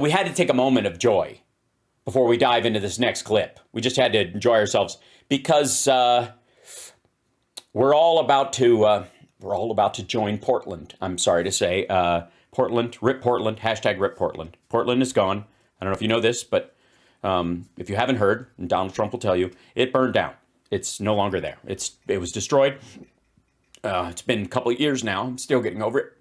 We had to take a moment of joy before we dive into this next clip. We just had to enjoy ourselves because we're all about to join Portland. I'm sorry to say, Portland, rip Portland, hashtag rip Portland. Portland is gone. I don't know if you know this, but if you haven't heard, and Donald Trump will tell you, it burned down. It's no longer there. It was destroyed. It's been a couple of years now. I'm still getting over it.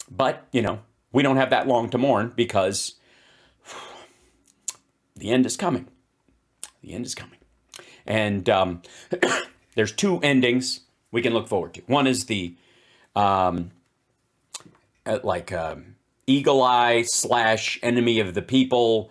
But, you know, we don't have that long to mourn because the end is coming. The end is coming. And there's two endings we can look forward to. One is the eagle eye / enemy of the people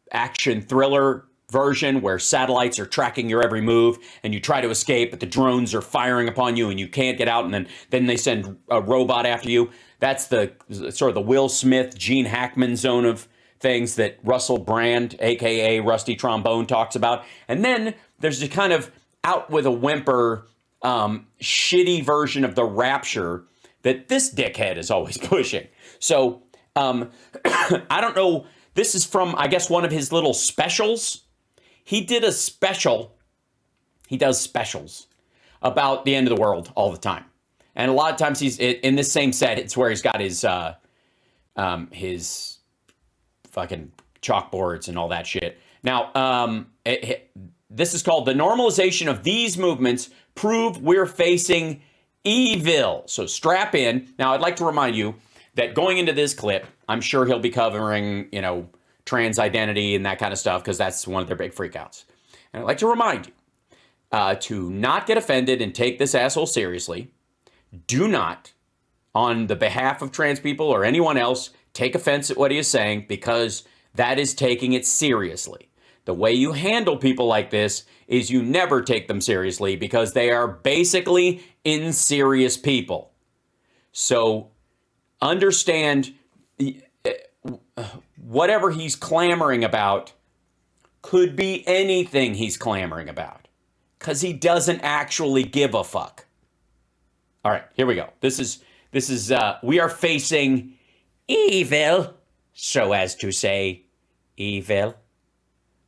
action thriller version where satellites are tracking your every move and you try to escape, but the drones are firing upon you and you can't get out, and then they send a robot after you. That's the sort of the Will Smith, Gene Hackman zone of things that Russell Brand, aka Rusty Trombone, talks about. And then there's the kind of out with a whimper, shitty version of the Rapture that this dickhead is always pushing. So I don't know. This is from, I guess, one of his little specials. He did a special. He does specials about the end of the world all the time. And a lot of times he's in this same set. It's where he's got his fucking chalkboards and all that shit. Now, this is called "The Normalization of These Movements Prove We're Facing Evil." So strap in. Now, I'd like to remind you that going into this clip, I'm sure he'll be covering, you know, trans identity and that kind of stuff, because that's one of their big freakouts. And I'd like to remind you to not get offended and take this asshole seriously. Do not, on the behalf of trans people or anyone else, take offense at what he is saying, because that is taking it seriously. The way you handle people like this is you never take them seriously, because they are basically inserious people. So understand, whatever he's clamoring about could be anything he's clamoring about, because he doesn't actually give a fuck. All right, here we go. This is we are facing evil, so as to say evil.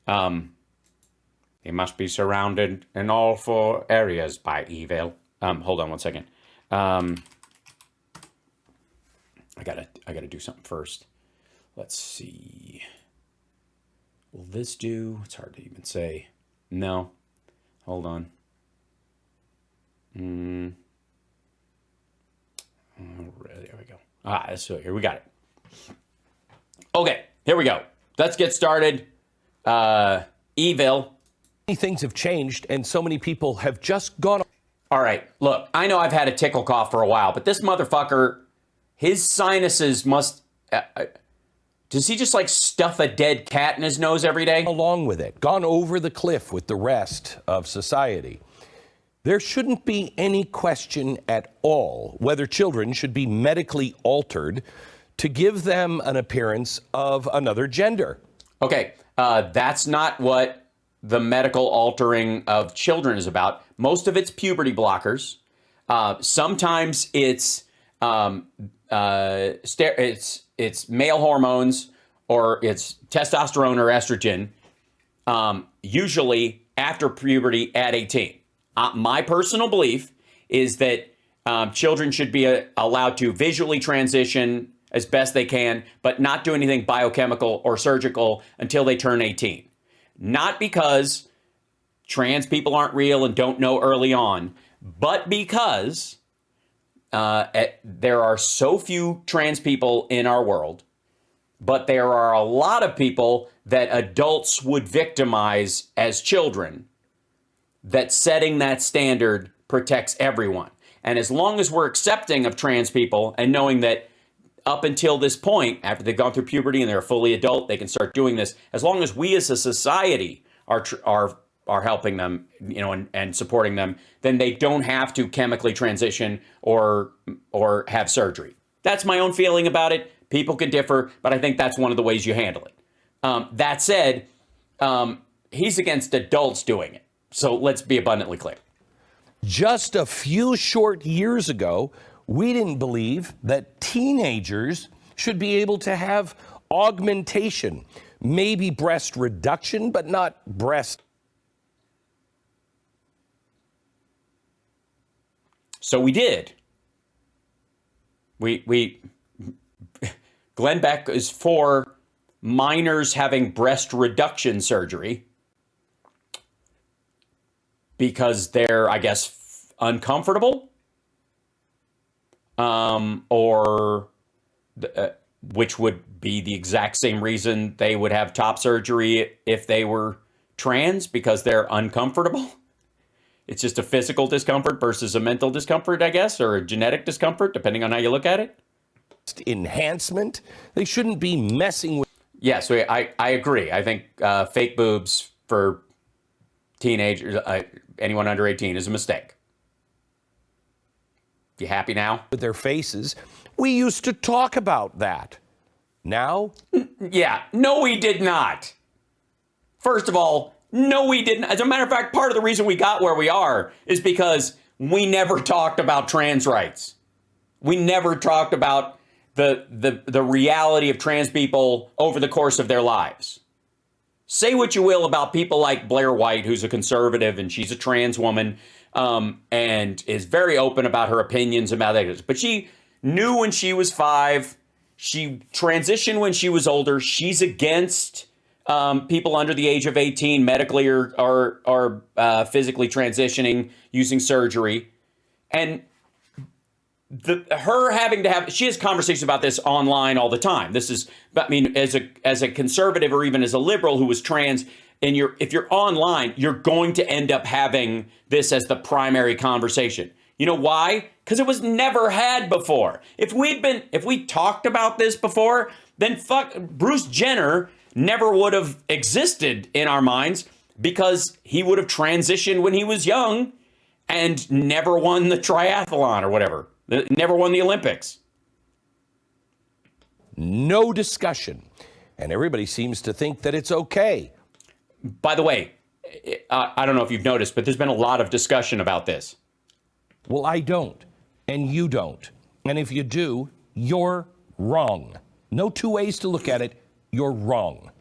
He must be surrounded in all 4 areas by evil. Hold on one second. I gotta do something first. Let's see. Will this do? It's hard to even say. No. Hold on. There we go. So here we got it. Okay, here we go. Let's get started. Evil. Things have changed, and so many people have just gone. All right, look, I know I've had a tickle cough for a while, but this motherfucker, his sinuses must... does he just like stuff a dead cat in his nose every day? Along with it, gone over the cliff with the rest of society. There shouldn't be any question at all whether children should be medically altered to give them an appearance of another gender. Okay, that's not what the medical altering of children is about. Most of it's puberty blockers. Sometimes it's male hormones, or it's testosterone or estrogen, usually after puberty at 18. My personal belief is that children should be allowed to visually transition as best they can, but not do anything biochemical or surgical until they turn 18. Not because trans people aren't real and don't know early on, but because there are so few trans people in our world, but there are a lot of people that adults would victimize as children, that setting that standard protects everyone. And as long as we're accepting of trans people and knowing that up until this point, after they've gone through puberty and they're fully adult, they can start doing this, as long as we as a society are helping them, you know, and supporting them, then they don't have to chemically transition or have surgery. That's my own feeling about it. People can differ, but I think that's one of the ways you handle it. That said, he's against adults doing it. So let's be abundantly clear. Just a few short years ago, We didn't believe that teenagers should be able to have augmentation, maybe breast reduction, but not breast. So we did. We Glenn Beck is for minors having breast reduction surgery because they're, I guess, uncomfortable, which would be the exact same reason they would have top surgery if they were trans, because they're uncomfortable. It's just a physical discomfort versus a mental discomfort, I guess, or a genetic discomfort, depending on how you look at it. Enhancement. They shouldn't be messing with. Yeah, so I agree. I think fake boobs for teenagers, anyone under 18, is a mistake. You happy now? With their faces. We used to talk about that. Now? Yeah, no, we did not. First of all, no, we didn't. As a matter of fact, part of the reason we got where we are is because we never talked about trans rights. We never talked about the reality of trans people over the course of their lives. Say what you will about people like Blair White, who's a conservative, and she's a trans woman, and is very open about her opinions about that. But she knew when she was 5. She transitioned when she was older. She's against people under the age of 18 medically or physically transitioning using surgery. And she has conversations about this online all the time. This is, I mean, as a conservative or even as a liberal who was trans, and if you're online, you're going to end up having this as the primary conversation. You know why? Because it was never had before. If we talked about this before, then Bruce Jenner never would have existed in our minds, because he would have transitioned when he was young and never won the triathlon or whatever. Never won the Olympics. No discussion. And everybody seems to think that it's okay. By the way, I don't know if you've noticed, but there's been a lot of discussion about this. Well, I don't, and you don't. And if you do, you're wrong. No two ways to look at it. You're wrong.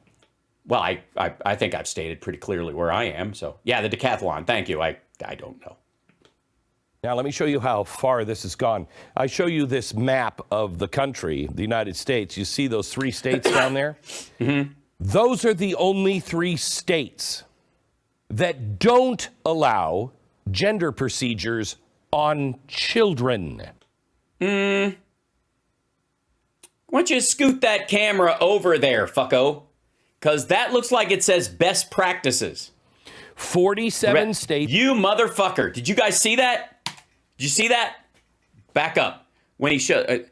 Well, I think I've stated pretty clearly where I am. So, yeah, the decathlon. Thank you. I don't know. Now, let me show you how far this has gone. I show you this map of the country, the United States. You see those 3 states down there? Mm-hmm. Those are the only 3 states that don't allow gender procedures on children. Why don't you scoot that camera over there, fucko? Because that looks like it says best practices. 47 states. You motherfucker. Did you guys see that? Did you see that? Back up. When he showed...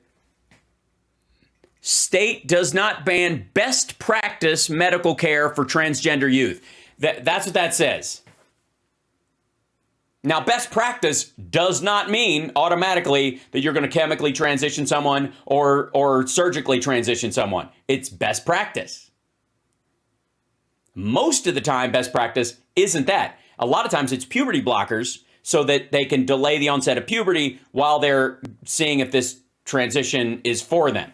state does not ban best practice medical care for transgender youth. That's what that says. Now, best practice does not mean automatically that you're going to chemically transition someone or surgically transition someone. It's best practice. Most of the time, best practice isn't that. A lot of times it's puberty blockers so that they can delay the onset of puberty while they're seeing if this transition is for them.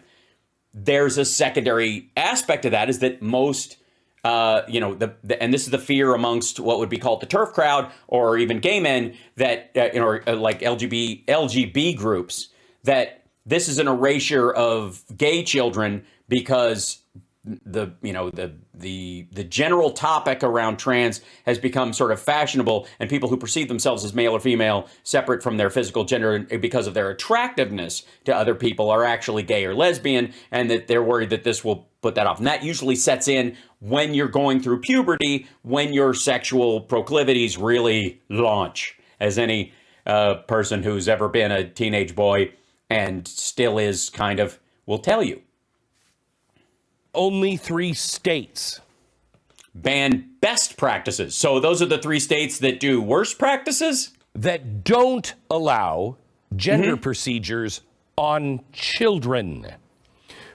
There's a secondary aspect of that, is that most, and this is the fear amongst what would be called the TERF crowd or even gay men, that, like LGB groups, that this is an erasure of gay children because the general topic around trans has become sort of fashionable, and people who perceive themselves as male or female separate from their physical gender because of their attractiveness to other people are actually gay or lesbian, and that they're worried that this will put that off. And that usually sets in when you're going through puberty, when your sexual proclivities really launch, as any person who's ever been a teenage boy and still is kind of will tell you. Only 3 states ban best practices. So those are the 3 states that do worst practices? That don't allow gender procedures on children.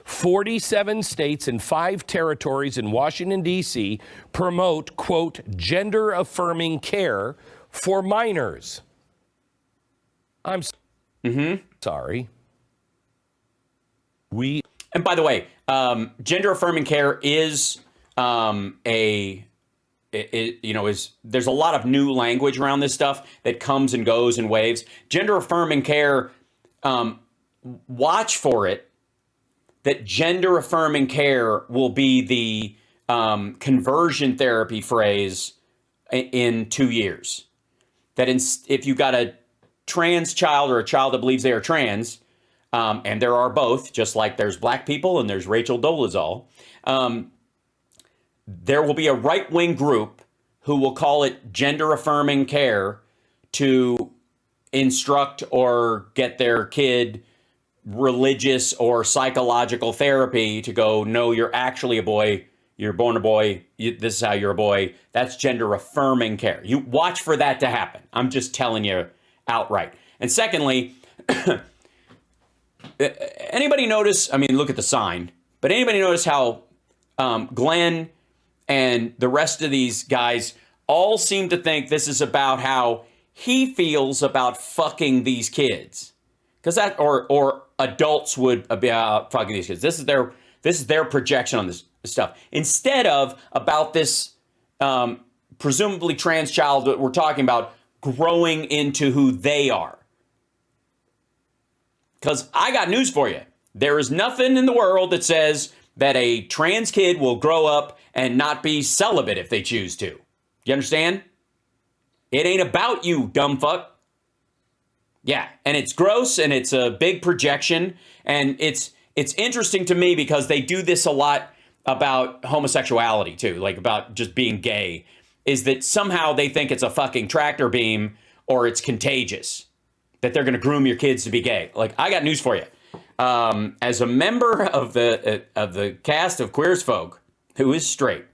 47 states and 5 territories in Washington, D.C. promote, quote, gender-affirming care for minors. Sorry. And by the way, gender affirming care is there's a lot of new language around this stuff that comes and goes in waves. Gender affirming care, watch for it, that gender affirming care will be the conversion therapy phrase in 2 years. That if you got a trans child or a child that believes they are trans, and there are both, just like there's black people and there's Rachel Dolezal, there will be a right-wing group who will call it gender-affirming care to instruct or get their kid religious or psychological therapy to go, no, you're actually a boy. You're born a boy. This is how you're a boy. That's gender-affirming care. You watch for that to happen. I'm just telling you outright. And secondly, anybody notice, I mean, look at the sign, but anybody notice how Glenn and the rest of these guys all seem to think this is about how he feels about fucking these kids? Because that, or adults would be about fucking these kids. This is their projection on this stuff. Instead of about this presumably trans child that we're talking about growing into who they are. Because I got news for you. There is nothing in the world that says that a trans kid will grow up and not be celibate if they choose to. You understand? It ain't about you, dumb fuck. Yeah, and it's gross and it's a big projection. And it's interesting to me because they do this a lot about homosexuality too, like about just being gay, is that somehow they think it's a fucking tractor beam or it's contagious, that they're going to groom your kids to be gay. Like, I got news for you. As a member of the cast of Queer as Folk, who is straight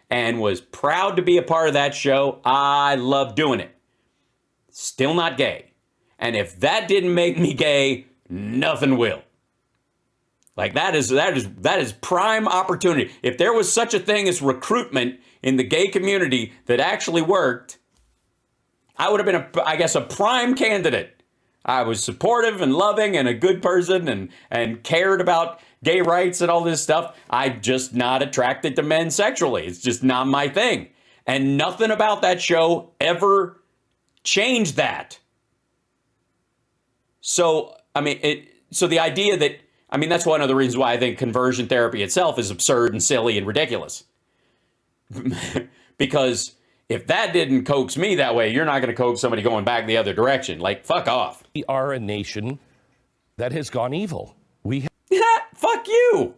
and was proud to be a part of that show, I love doing it. Still not gay. And if that didn't make me gay, nothing will. Like, that is prime opportunity. If there was such a thing as recruitment in the gay community that actually worked, I would have been, a prime candidate. I was supportive and loving and a good person and cared about gay rights and all this stuff. I'm just not attracted to men sexually. It's just not my thing. And nothing about that show ever changed that. So, so the idea that, that's one of the reasons why I think conversion therapy itself is absurd and silly and ridiculous. Because if that didn't coax me that way, you're not going to coax somebody going back the other direction. Like, fuck off. We are a nation that has gone evil. Fuck you.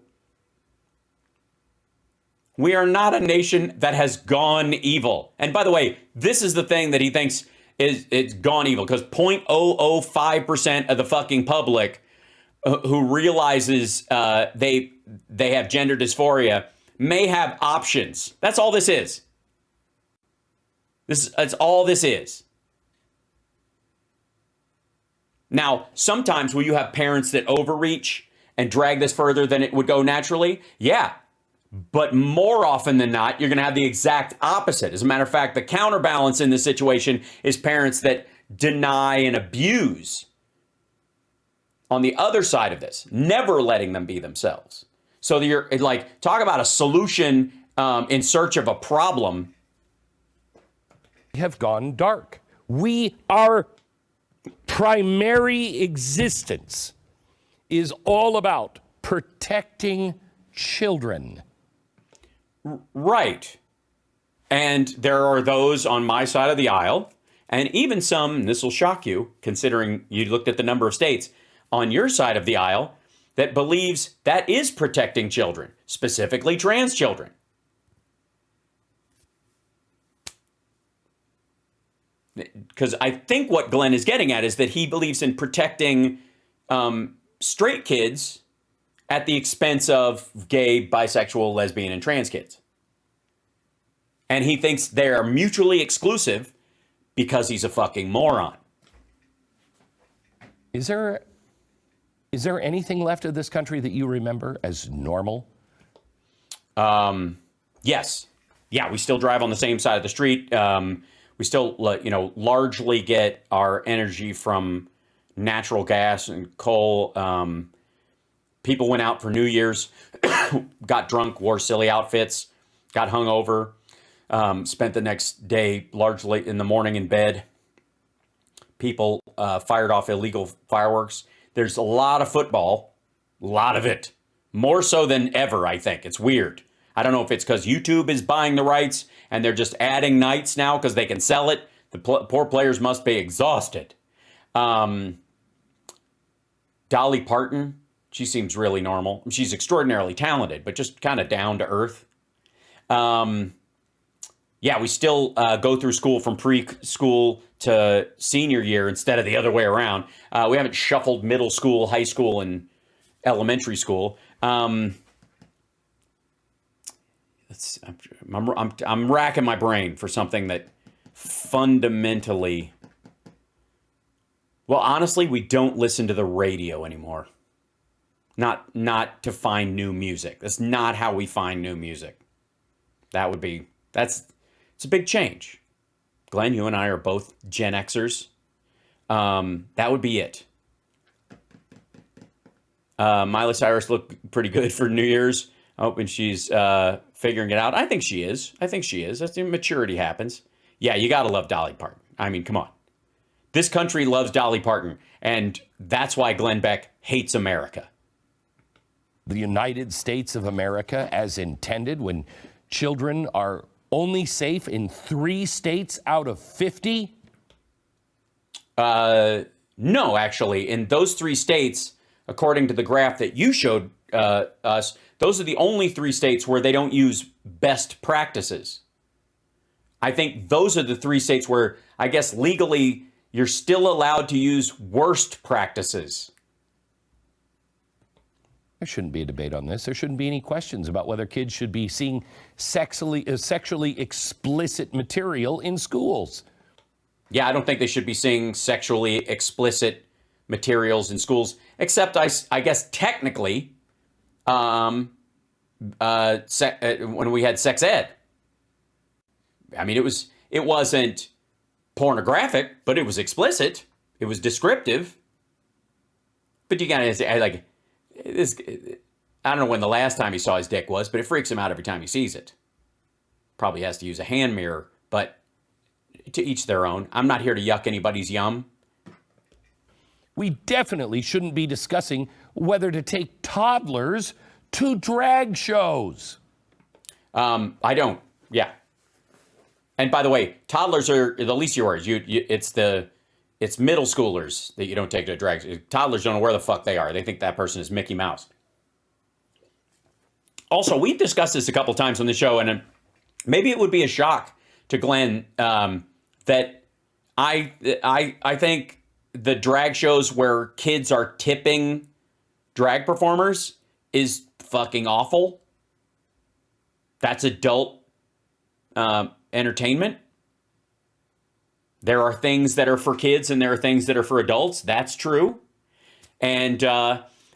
We are not a nation that has gone evil. And by the way, this is the thing that he thinks it's gone evil, because 0.005% of the fucking public who realizes they have gender dysphoria may have options. That's all this is. That's all this is. Now, sometimes will you have parents that overreach and drag this further than it would go naturally? Yeah. But more often than not, you're going to have the exact opposite. As a matter of fact, the counterbalance in this situation is parents that deny and abuse on the other side of this, never letting them be themselves. So you're like, talk about a solution in search of a problem. Have gone dark. Our primary existence is all about protecting children. Right. And there are those on my side of the aisle, and even some, and this will shock you, considering you looked at the number of states, on your side of the aisle, that believes that is protecting children, specifically trans children. Because I think what Glenn is getting at is that he believes in protecting straight kids at the expense of gay, bisexual, lesbian, and trans kids. And he thinks they are mutually exclusive because he's a fucking moron. Is there anything left of this country that you remember as normal? Yes. Yeah, we still drive on the same side of the street. We still, largely get our energy from natural gas and coal. People went out for New Year's, got drunk, wore silly outfits, got hungover, spent the next day largely in the morning in bed. People fired off illegal fireworks. There's a lot of football, a lot of it, more so than ever, I think. It's weird. I don't know if it's because YouTube is buying the rights and they're just adding nights now because they can sell it. The poor players must be exhausted. Dolly Parton, she seems really normal. She's extraordinarily talented, but just kind of down to earth. Yeah, we still go through school from preschool to senior year instead of the other way around. We haven't shuffled middle school, high school, and elementary school. I'm racking my brain for something that fundamentally, well, honestly, we don't listen to the radio anymore. Not to find new music. That's not how we find new music. It's a big change. Glenn, you and I are both Gen Xers. That would be it. Miley Cyrus looked pretty good for New Year's. I'm hoping she's figuring it out. I think she is. That's maturity happens. Yeah, you got to love Dolly Parton. I mean, come on. This country loves Dolly Parton, and that's why Glenn Beck hates America. The United States of America as intended when children are only safe in 3 states out of 50? No, actually. In those 3 states, according to the graph that you showed us, those are the only 3 states where they don't use best practices. I think those are the 3 states where, I guess, legally, you're still allowed to use worst practices. There shouldn't be a debate on this. There shouldn't be any questions about whether kids should be seeing sexually explicit material in schools. Yeah, I don't think they should be seeing sexually explicit materials in schools, except I guess technically when we had sex ed. I mean, it wasn't pornographic, but it was explicit. It was descriptive. But you gotta say, like, this, I don't know when the last time he saw his dick was, but it freaks him out every time he sees it. Probably has to use a hand mirror, but to each their own. I'm not here to yuck anybody's yum. We definitely shouldn't be discussing whether to take toddlers to drag shows. I don't. Yeah. And by the way, toddlers are the least of your worries. It's middle schoolers that you don't take to drag. Toddlers don't know where the fuck they are. They think that person is Mickey Mouse. Also, we've discussed this a couple times on the show, and maybe it would be a shock to Glenn that I think the drag shows where kids are tipping drag performers is fucking awful. That's adult entertainment. There are things that are for kids and there are things that are for adults. That's true. And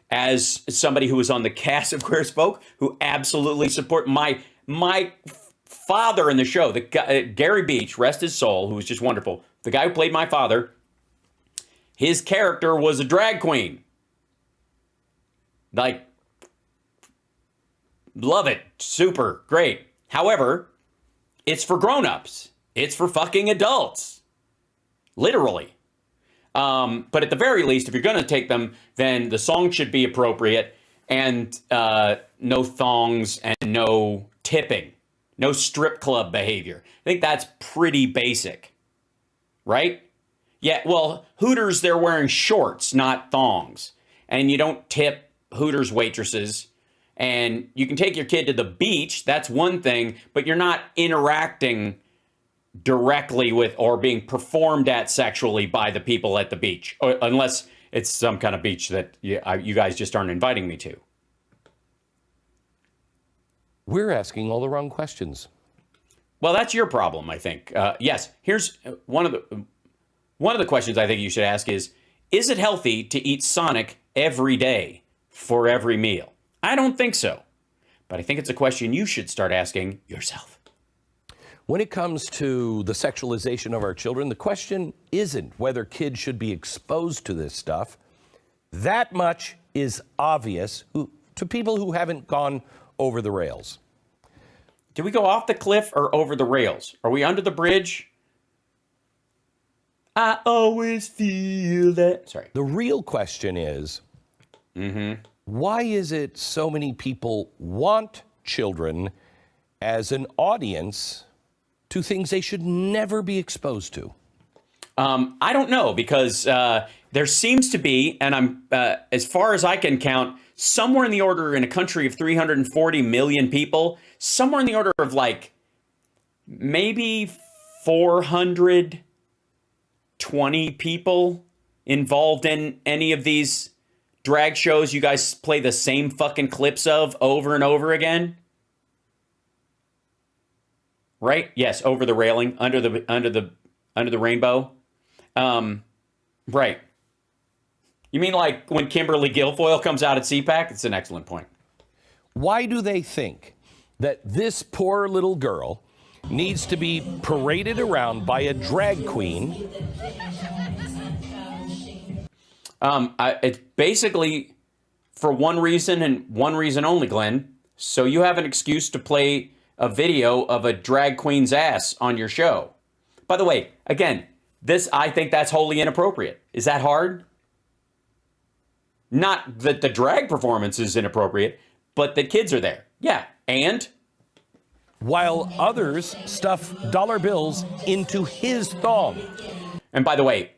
as somebody who was on the cast of Queer as Folk, who absolutely support my father in the show, the guy, Gary Beach, rest his soul, who was just wonderful. The guy who played my father, his character was a drag queen. Like, love it. Super great. However, it's for grown-ups. It's for fucking adults. Literally. But at the very least, if you're going to take them, then the song should be appropriate and no thongs and no tipping. No strip club behavior. I think that's pretty basic. Right? Yeah, well, Hooters, they're wearing shorts, not thongs. And you don't tip Hooters waitresses. And you can take your kid to the beach. That's one thing. But you're not interacting directly with or being performed at sexually by the people at the beach, or unless it's some kind of beach that you guys just aren't inviting me to. We're asking all the wrong questions. Well, that's your problem, I think. Yes, here's one of the questions I think you should ask is it healthy to eat Sonic every day for every meal? I don't think so, but I think it's a question you should start asking yourself. When it comes to the sexualization of our children, the question isn't whether kids should be exposed to this stuff. That much is obvious to people who haven't gone over the rails. Do we go off the cliff or over the rails? Are we under the bridge? I always feel that. Sorry. The real question is, why is it so many people want children as an audience to things they should never be exposed to? I don't know, because there seems to be, and I'm as far as I can count, somewhere in the order, in a country of 340 million people, somewhere in the order of like maybe 420 people involved in any of these drag shows you guys play the same fucking clips of over and over again. Right? Yes, over the railing, under the rainbow. Right. You mean like when Kimberly Guilfoyle comes out at CPAC? It's an excellent point. Why do they think that this poor little girl needs to be paraded around by a drag queen? It's basically for one reason and one reason only, Glenn. So you have an excuse to play a video of a drag queen's ass on your show. By the way, again, I think that's wholly inappropriate. Is that hard? Not that the drag performance is inappropriate, but that kids are there. Yeah, and? While others stuff dollar bills into his thong. And by the way,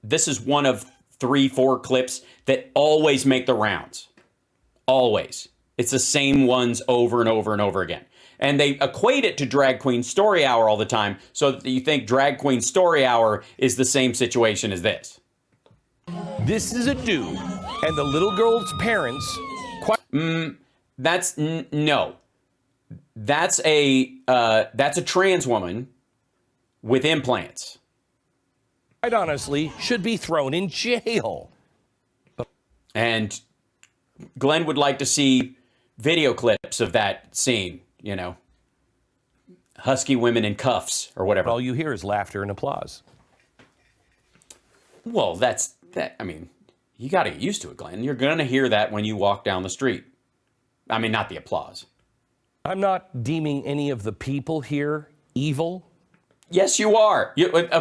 this is one of 3-4 clips that always make the rounds. Always. It's the same ones over and over and over again. And they equate it to Drag Queen Story Hour all the time, so that you think Drag Queen Story Hour is the same situation as this. This is a dude, and the little girl's parents... No. That's a trans woman with implants. Quite honestly, should be thrown in jail. And Glenn would like to see video clips of that scene. You know, husky women in cuffs or whatever. All you hear is laughter and applause. Well, that. I mean, you got to get used to it, Glenn. You're going to hear that when you walk down the street. I mean, not the applause. I'm not deeming any of the people here evil. Yes, you are.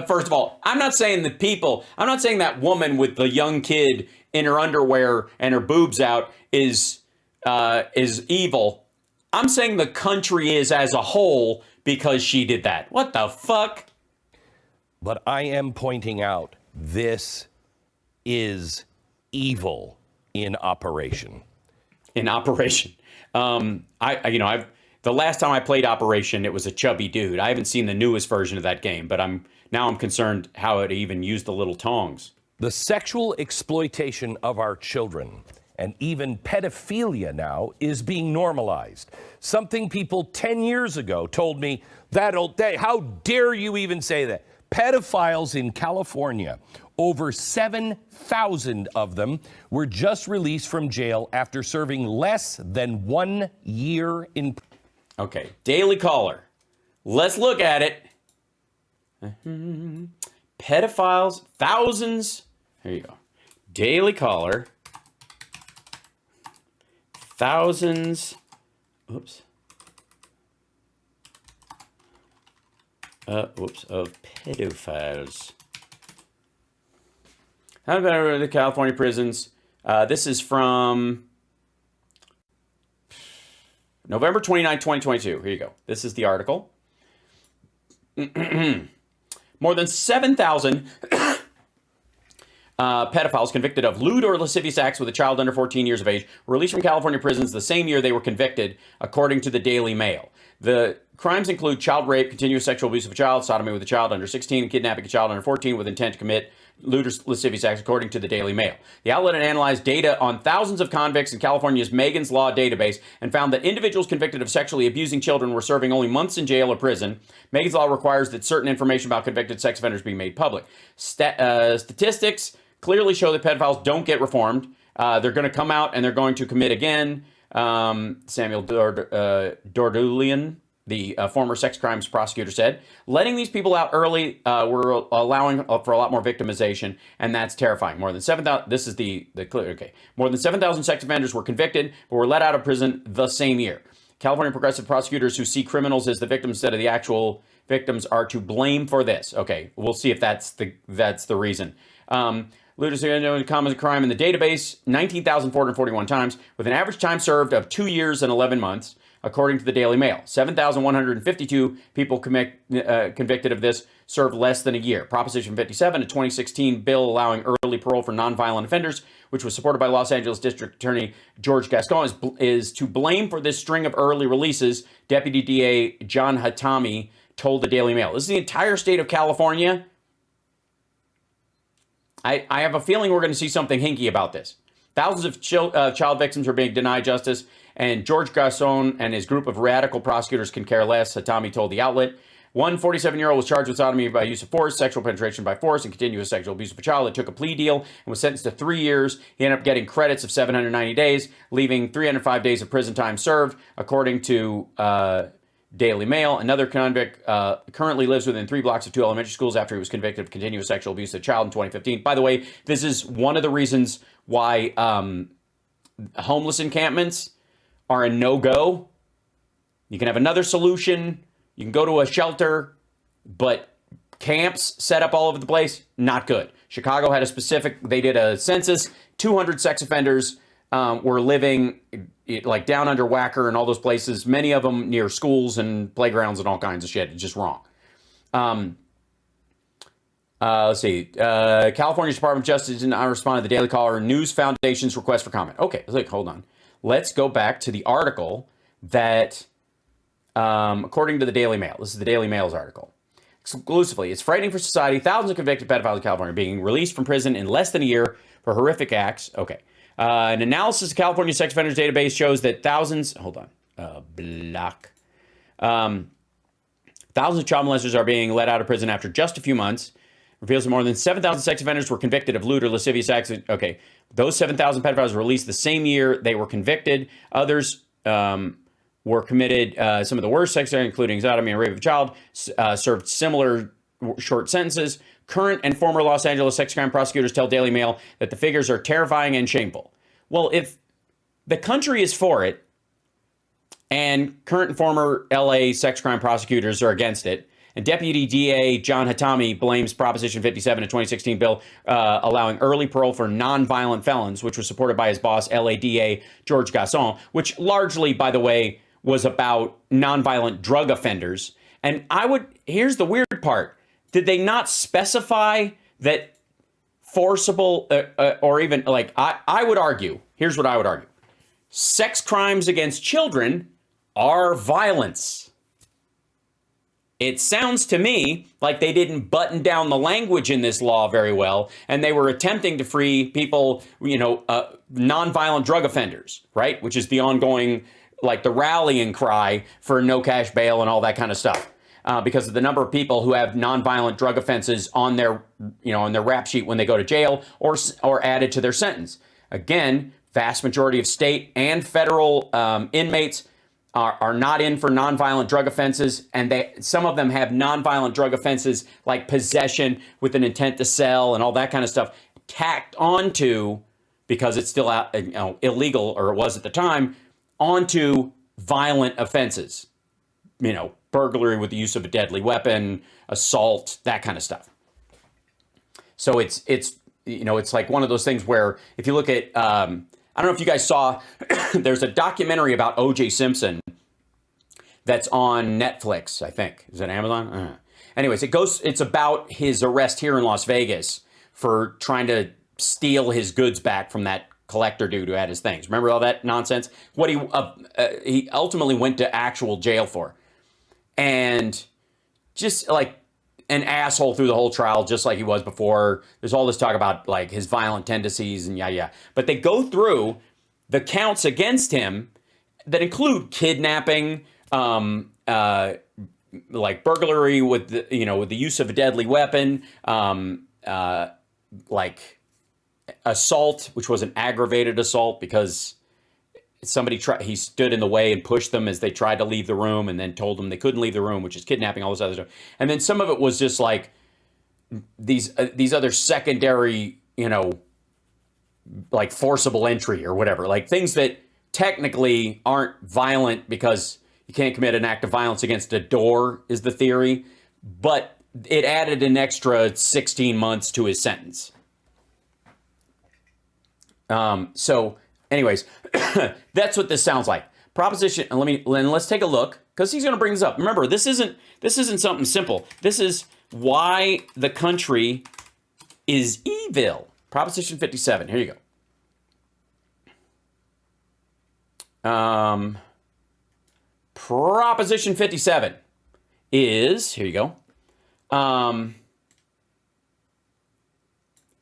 First of all, I'm not saying the people. I'm not saying that woman with the young kid in her underwear and her boobs out is evil. I'm saying the country is as a whole because she did that. What the fuck? But I am pointing out this is evil in operation. In operation. The last time I played Operation, it was a chubby dude. I haven't seen the newest version of that game, but I'm concerned how it even used the little tongs. The sexual exploitation of our children and even pedophilia now is being normalized. Something people 10 years ago told me, how dare you even say that? Pedophiles in California, over 7,000 of them were just released from jail after serving less than 1 year in. Okay, Daily Caller. Let's look at it. Pedophiles, thousands. Here you go. Daily Caller. Thousands. Oops. Of pedophiles. How about the California prisons? This is from November 29, 2022. Here you go. This is the article. More than 7,000 pedophiles convicted of lewd or lascivious acts with a child under 14 years of age were released from California prisons the same year they were convicted, according to the Daily Mail. The crimes include child rape, continuous sexual abuse of a child, sodomy with a child under 16, and kidnapping a child under 14 with intent to commit lewd or lascivious acts, according to the Daily Mail. The outlet analyzed data on thousands of convicts in California's Megan's Law database and found that individuals convicted of sexually abusing children were serving only months in jail or prison. Megan's Law requires that certain information about convicted sex offenders be made public. Statistics clearly show that pedophiles don't get reformed. They're going to come out and they're going to commit again. Samuel Dordulian, the former sex crimes prosecutor, said, letting these people out early, we're allowing for a lot more victimization, and that's terrifying. More than 7,000, this is the clear, okay. More than 7,000 sex offenders were convicted, but were let out of prison the same year. California progressive prosecutors who see criminals as the victims instead of the actual victims are to blame for this. Okay, we'll see if that's the reason. Ludus common crime in the database, 19,441 times, with an average time served of 2 years and 11 months, according to the Daily Mail. 7,152 people convicted of this served less than a year. Proposition 57, a 2016 bill allowing early parole for nonviolent offenders, which was supported by Los Angeles District Attorney George Gascon, is to blame for this string of early releases, Deputy DA John Hatami told the Daily Mail. This is the entire state of California. I have a feeling we're going to see something hinky about this. Thousands of child victims are being denied justice, and George Gascon and his group of radical prosecutors can care less, Hatami told the outlet. One 47-year-old was charged with sodomy by use of force, sexual penetration by force, and continuous sexual abuse of a child. It took a plea deal and was sentenced to 3 years. He ended up getting credits of 790 days, leaving 305 days of prison time served, according to Daily Mail. Another convict currently lives within 3 blocks of 2 elementary schools after he was convicted of continuous sexual abuse of a child in 2015. By the way, this is one of the reasons why homeless encampments are a no-go. You can have another solution. You can go to a shelter, but camps set up all over the place, not good. Chicago had they did a census, 200 sex offenders were living like down under Wacker and all those places, many of them near schools and playgrounds and all kinds of shit. It's just wrong. Let's see. California's Department of Justice did not respond to the Daily Caller News Foundation's request for comment. Okay, hold on. Let's go back to the article that, according to the Daily Mail, this is the Daily Mail's article. Exclusively, it's frightening for society. Thousands of convicted pedophiles in California being released from prison in less than a year for horrific acts. Okay. An analysis of California sex offenders database shows that thousands of child molesters are being let out of prison after just a few months. Reveals that more than 7,000 sex offenders were convicted of lewd or lascivious acts. Okay, those 7,000 pedophiles were released the same year they were convicted. Others were committed some of the worst sex acts, including sodomy and rape of a child, served similar short sentences. Current and former Los Angeles sex crime prosecutors tell Daily Mail that the figures are terrifying and shameful. Well, if the country is for it and current and former LA sex crime prosecutors are against it, and Deputy DA John Hatami blames Proposition 57, a 2016 bill allowing early parole for nonviolent felons, which was supported by his boss, LA DA George Gascon, which largely, by the way, was about nonviolent drug offenders. And here's the weird part. Did they not specify that forcible or even like, I would argue, here's what I would argue. Sex crimes against children are violence. It sounds to me like they didn't button down the language in this law very well, and they were attempting to free people, nonviolent drug offenders, right? Which is the ongoing, like the rallying cry for no cash bail and all that kind of stuff. Because of the number of people who have nonviolent drug offenses on their rap sheet when they go to jail or added to their sentence. Again, vast majority of state and federal inmates are not in for nonviolent drug offenses, and some of them have nonviolent drug offenses like possession with an intent to sell and all that kind of stuff tacked onto, because it's still illegal, or it was at the time, onto violent offenses. Burglary with the use of a deadly weapon, assault, that kind of stuff. So it's like one of those things where if you look at, I don't know if you guys saw, there's a documentary about O.J. Simpson that's on Netflix, I think. Is it Amazon? Anyways, it's about his arrest here in Las Vegas for trying to steal his goods back from that collector dude who had his things. Remember all that nonsense? What he ultimately went to actual jail for. And just like an asshole through the whole trial, just like he was before. There's all this talk about like his violent tendencies and yeah. But they go through the counts against him that include kidnapping, like burglary with the use of a deadly weapon, like assault, which was an aggravated assault because he stood in the way and pushed them as they tried to leave the room, and then told them they couldn't leave the room, which is kidnapping, all this other stuff. And then some of it was just like these other secondary, like forcible entry or whatever, like things that technically aren't violent because you can't commit an act of violence against a door is the theory, but it added an extra 16 months to his sentence. So anyways, that's what this sounds like. Proposition, let's take a look, because he's going to bring this up. Remember, this isn't something simple. This is why the country is evil. Proposition 57. Here you go. Proposition 57 is, here you go.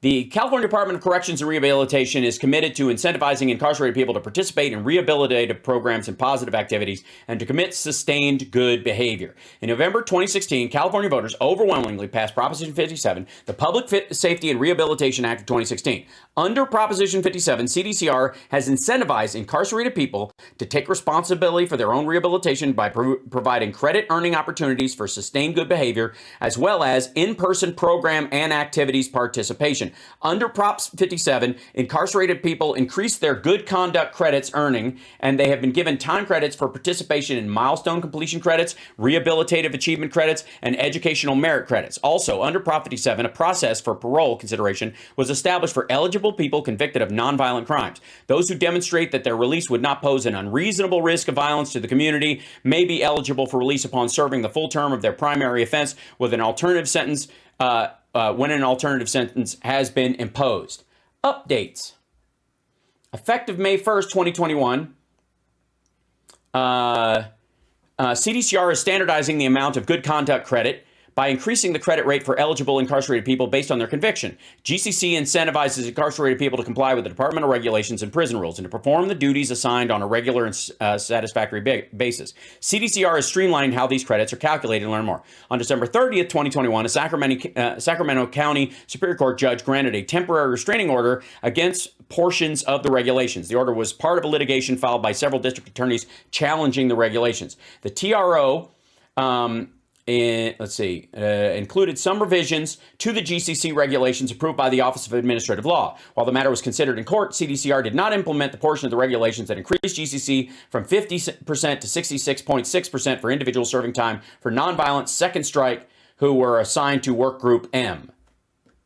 The California Department of Corrections and Rehabilitation is committed to incentivizing incarcerated people to participate in rehabilitative programs and positive activities and to commit sustained good behavior. In November 2016, California voters overwhelmingly passed Proposition 57, the Public Safety and Rehabilitation Act of 2016. Under Proposition 57, CDCR has incentivized incarcerated people to take responsibility for their own rehabilitation by providing credit earning opportunities for sustained good behavior, as well as in-person program and activities participation. Under Prop 57, incarcerated people increase their good conduct credits earning, and they have been given time credits for participation in milestone completion credits, rehabilitative achievement credits, and educational merit credits. Also, under Prop 57, a process for parole consideration was established for eligible people convicted of nonviolent crimes. Those who demonstrate that their release would not pose an unreasonable risk of violence to the community may be eligible for release upon serving the full term of their primary offense with an alternative sentence when an alternative sentence has been imposed. Updates. Effective May 1st, 2021, CDCR is standardizing the amount of good conduct credit by increasing the credit rate for eligible incarcerated people based on their conviction. GCC incentivizes incarcerated people to comply with the departmental regulations and prison rules and to perform the duties assigned on a regular and satisfactory basis. CDCR is streamlining how these credits are calculated. Learn more. On December 30th, 2021, a Sacramento County Superior Court judge granted a temporary restraining order against portions of the regulations. The order was part of a litigation filed by several district attorneys challenging the regulations. The TRO included some revisions to the GCC regulations approved by the Office of Administrative Law. While the matter was considered in court, CDCR did not implement the portion of the regulations that increased GCC from 50% to 66.6% for individuals serving time for nonviolent second strike who were assigned to Work Group M.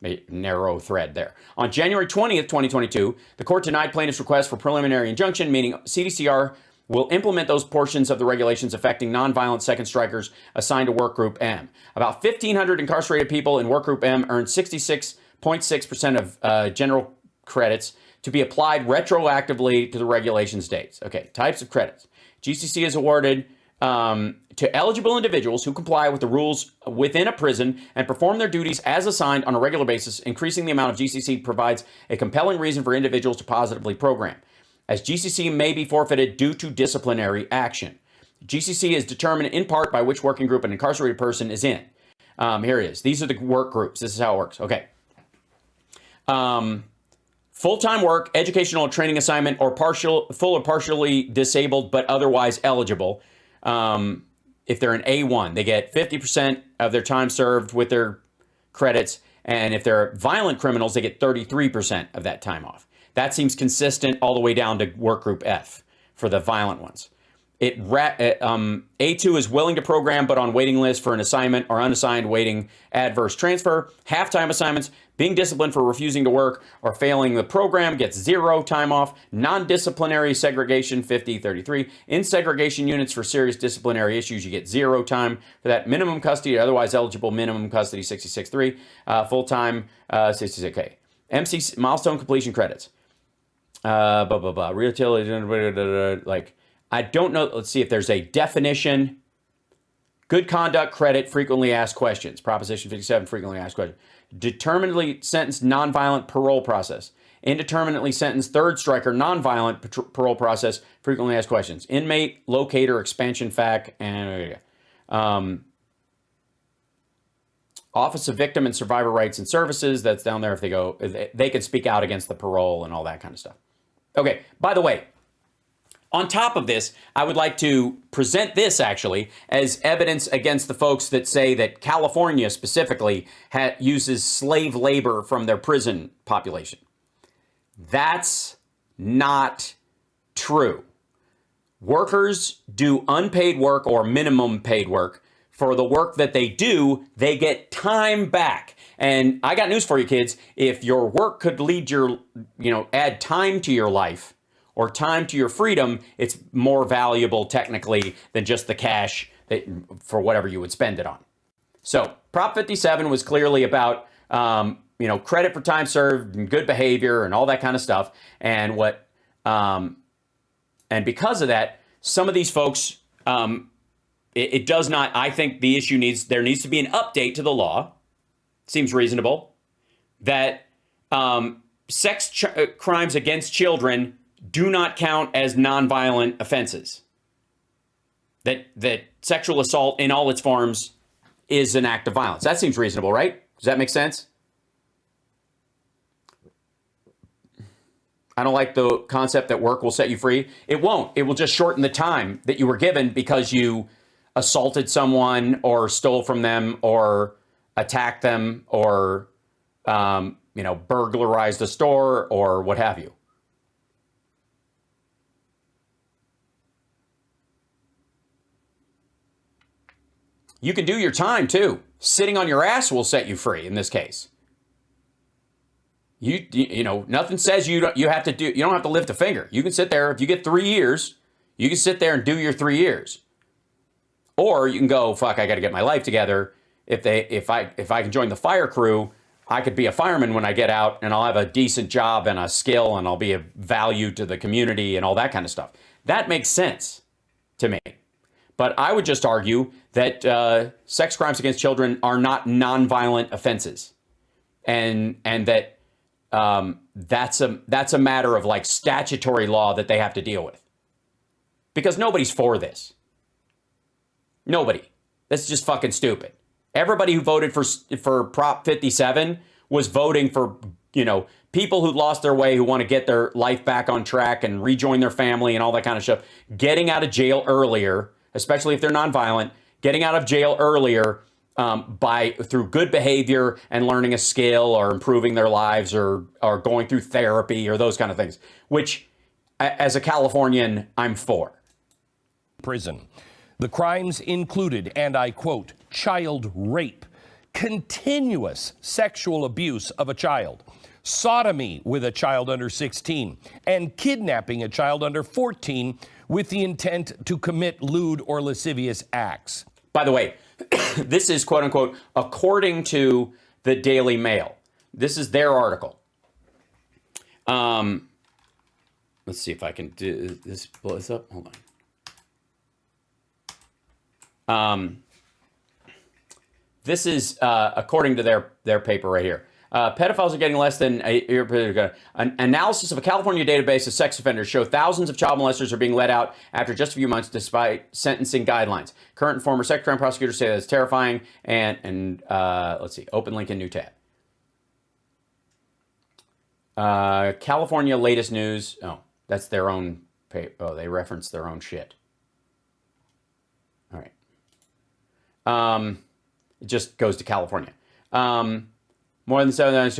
A narrow thread there. On January 20th, 2022, the court denied plaintiffs' request for preliminary injunction, meaning CDCR will implement those portions of the regulations affecting nonviolent second strikers assigned to Work Group M. About 1,500 incarcerated people in Work Group M earned 66.6% of general credits to be applied retroactively to the regulations dates. Okay, types of credits. GCC is awarded to eligible individuals who comply with the rules within a prison and perform their duties as assigned on a regular basis. Increasing the amount of GCC provides a compelling reason for individuals to positively program, as GCC may be forfeited due to disciplinary action. GCC is determined in part by which working group an incarcerated person is in. Here it is. These are the work groups. This is how it works. Okay. Full-time work, educational training assignment, or full or partially disabled but otherwise eligible. If they're an A1, they get 50% of their time served with their credits. And if they're violent criminals, they get 33% of that time off. That seems consistent all the way down to Work Group F for the violent ones. A2 is willing to program, but on waiting list for an assignment or unassigned waiting adverse transfer. Half-time assignments, being disciplined for refusing to work or failing the program gets 0 time off. Non-disciplinary segregation, 50-33. In segregation units for serious disciplinary issues, you get 0 time for that. Minimum custody, otherwise eligible, minimum custody, 66.3. Full-time, 66K. MC milestone completion credits. Retail, like, I don't know. Let's see if there's a definition. Good conduct credit, frequently asked questions. Proposition 57, frequently asked questions. Determinedly sentenced nonviolent parole process. Indeterminately sentenced third striker nonviolent parole process, frequently asked questions. Inmate, locator, expansion fac, and Office of Victim and Survivor Rights and Services. That's down there. If they go, they can speak out against the parole and all that kind of stuff. Okay, by the way, On top of this, I would like to present this actually as evidence against the folks that say that California specifically uses slave labor from their prison population. That's not true. Workers do unpaid work or minimum paid work. For the work that they do, they get time back. And I got news for you, kids. If your work could lead your, add time to your life or time to your freedom, it's more valuable technically than just the cash for whatever you would spend it on. So Prop 57 was clearly about, credit for time served and good behavior and all that kind of stuff. And and because of that, some of these folks, it does not, I think the issue there needs to be an update to the law. Seems reasonable that sex crimes against children do not count as nonviolent offenses. That sexual assault in all its forms is an act of violence. That seems reasonable, right? Does that make sense? I don't like the concept that work will set you free. It won't. It will just shorten the time that you were given because you assaulted someone or stole from them or attacked them or, burglarized a store or what have you. You can do your time too. Sitting on your ass will set you free in this case. Nothing says you don't have to lift a finger. You can sit there. If you get 3 years, you can sit there and do your 3 years. Or you can go, fuck, I got to get my life together. If I can join the fire crew, I could be a fireman when I get out and I'll have a decent job and a skill and I'll be of value to the community and all that kind of stuff. That makes sense to me. But I would just argue that sex crimes against children are not nonviolent offenses. And that that's a matter of like statutory law that they have to deal with. Because nobody's for this. Nobody. That's just fucking stupid. Everybody who voted for Prop 57 was voting for, people who lost their way, who want to get their life back on track and rejoin their family and all that kind of stuff. Getting out of jail earlier, especially if they're nonviolent, getting out of jail earlier through good behavior and learning a skill or improving their lives or going through therapy or those kind of things, which as a Californian, I'm for. Prison. The crimes included, and I quote, child rape, continuous sexual abuse of a child, sodomy with a child under 16, and kidnapping a child under 14 with the intent to commit lewd or lascivious acts. By the way, this is quote unquote, according to the Daily Mail. This is their article. Let's see if I can do this. Blow this up. Hold on. This is according to their paper right here. Pedophiles are getting less than an analysis of a California database of sex offenders show thousands of child molesters are being let out after just a few months despite sentencing guidelines. Current and former sex crime prosecutors say that's terrifying. And let's see, open link in new tab. California latest news. Oh, that's their own paper. Oh, they reference their own shit. All right. It just goes to California. More than 7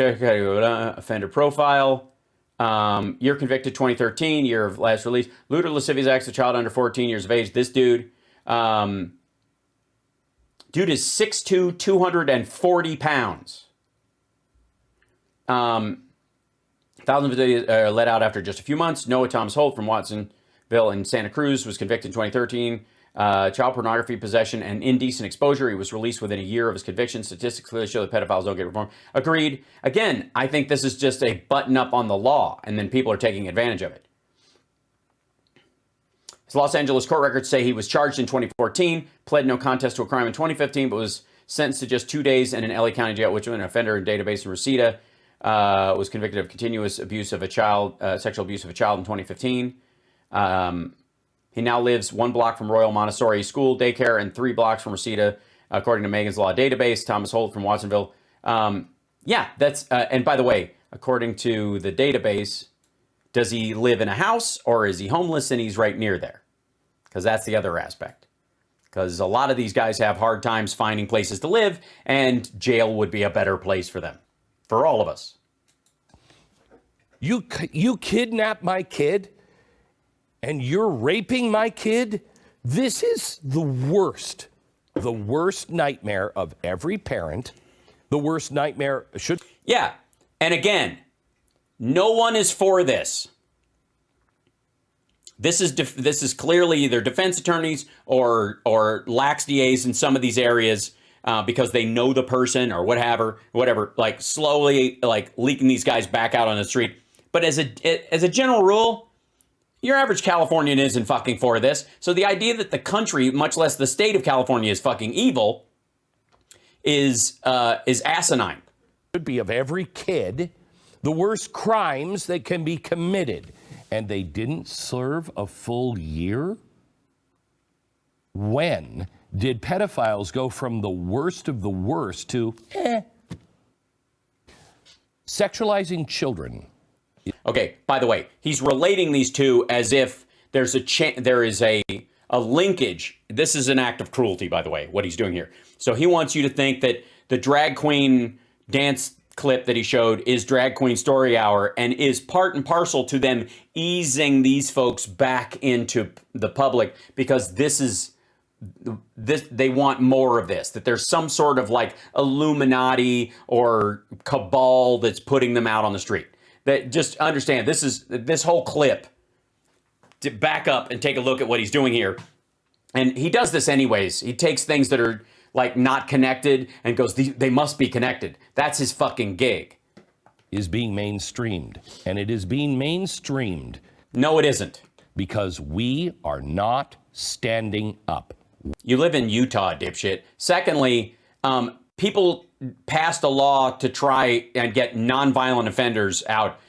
offender profile. Year convicted 2013, year of last release. Lewd or lascivious acts of child under 14 years of age. This dude, dude is 6'2", 240 pounds. Thousands of videos let out after just a few months. Noah Thomas Holt from Watsonville in Santa Cruz was convicted in 2013. Child pornography possession and indecent exposure. He was released within a year of his conviction. Statistics clearly show that pedophiles don't get reformed. Agreed. Again, I think this is just a button up on the law, and then people are taking advantage of it. His Los Angeles court records say he was charged in 2014, pled no contest to a crime in 2015, but was sentenced to just 2 days in an LA County jail, which was an offender in database in Reseda. Was convicted of continuous abuse of a child, sexual abuse of a child in 2015. He now lives 1 block from Royal Montessori School Daycare and 3 blocks from Reseda, according to Megan's Law database. Thomas Holt from Watsonville. Yeah, that's, and by the way, according to the database, Does he live in a house, or is he homeless and he's right near there? Because that's the other aspect. Because a lot of these guys have hard times finding places to live, and jail would be a better place for them, for all of us. You kidnap my kid and you're raping my kid? This is the worst nightmare of every parent. The worst nightmare should... Yeah, and again, no one is for this. This is clearly either defense attorneys or lax DAs in some of these areas because they know the person or whatever, like slowly like leaking these guys back out on the street. But as a general rule, your average Californian isn't fucking for this. So the idea that the country, much less the state of California, is fucking evil is asinine. Should be of every kid, the worst crimes that can be committed. And they didn't serve a full year? When did pedophiles go from the worst of the worst to sexualizing children? Okay, by the way, he's relating these two as if there is a linkage. This is an act of cruelty, by the way, what he's doing here. So he wants you to think that the drag queen dance clip that he showed is Drag Queen Story Hour and is part and parcel to them easing these folks back into the public because they want more of this, that there's some sort of like Illuminati or cabal that's putting them out on the street. That just understand this whole clip, to back up and take a look at what he's doing here. And he does this anyways. He takes things that are like not connected and goes, they must be connected. That's his fucking gig. Is being mainstreamed. And it is being mainstreamed. No, it isn't. Because we are not standing up. You live in Utah, dipshit. Secondly, people passed a law to try and get nonviolent offenders out.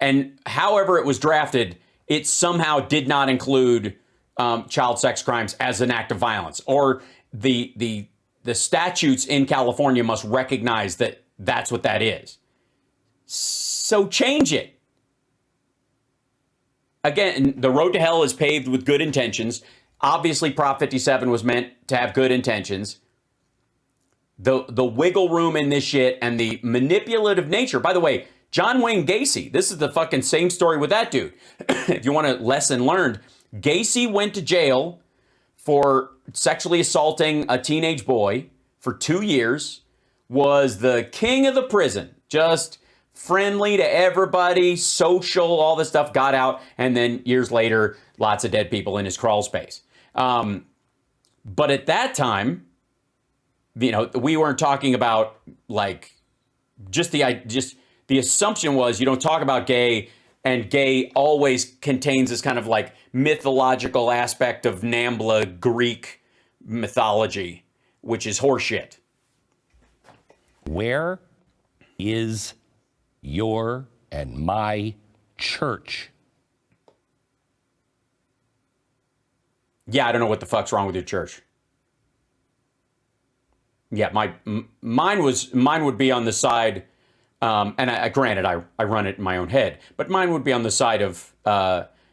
And however it was drafted, it somehow did not include child sex crimes as an act of violence. Or the statutes in California must recognize that that's what that is. So change it. Again, the road to hell is paved with good intentions. Obviously, Prop 57 was meant to have good intentions. The wiggle room in this shit and the manipulative nature. By the way, John Wayne Gacy, this is the fucking same story with that dude. If you want a lesson learned, Gacy went to jail for sexually assaulting a teenage boy for 2 years, was the king of the prison, just friendly to everybody, social, all this stuff, got out, and then years later, lots of dead people in his crawl space. But at that time, you know, we weren't talking about like just the assumption was you don't talk about gay, and gay always contains this kind of like mythological aspect of NAMBLA Greek mythology, which is horseshit. Where is your and my church? Yeah, I don't know what the fuck's wrong with your church. Yeah, mine would be on the side, and granted, I run it in my own head, but mine would be on the side of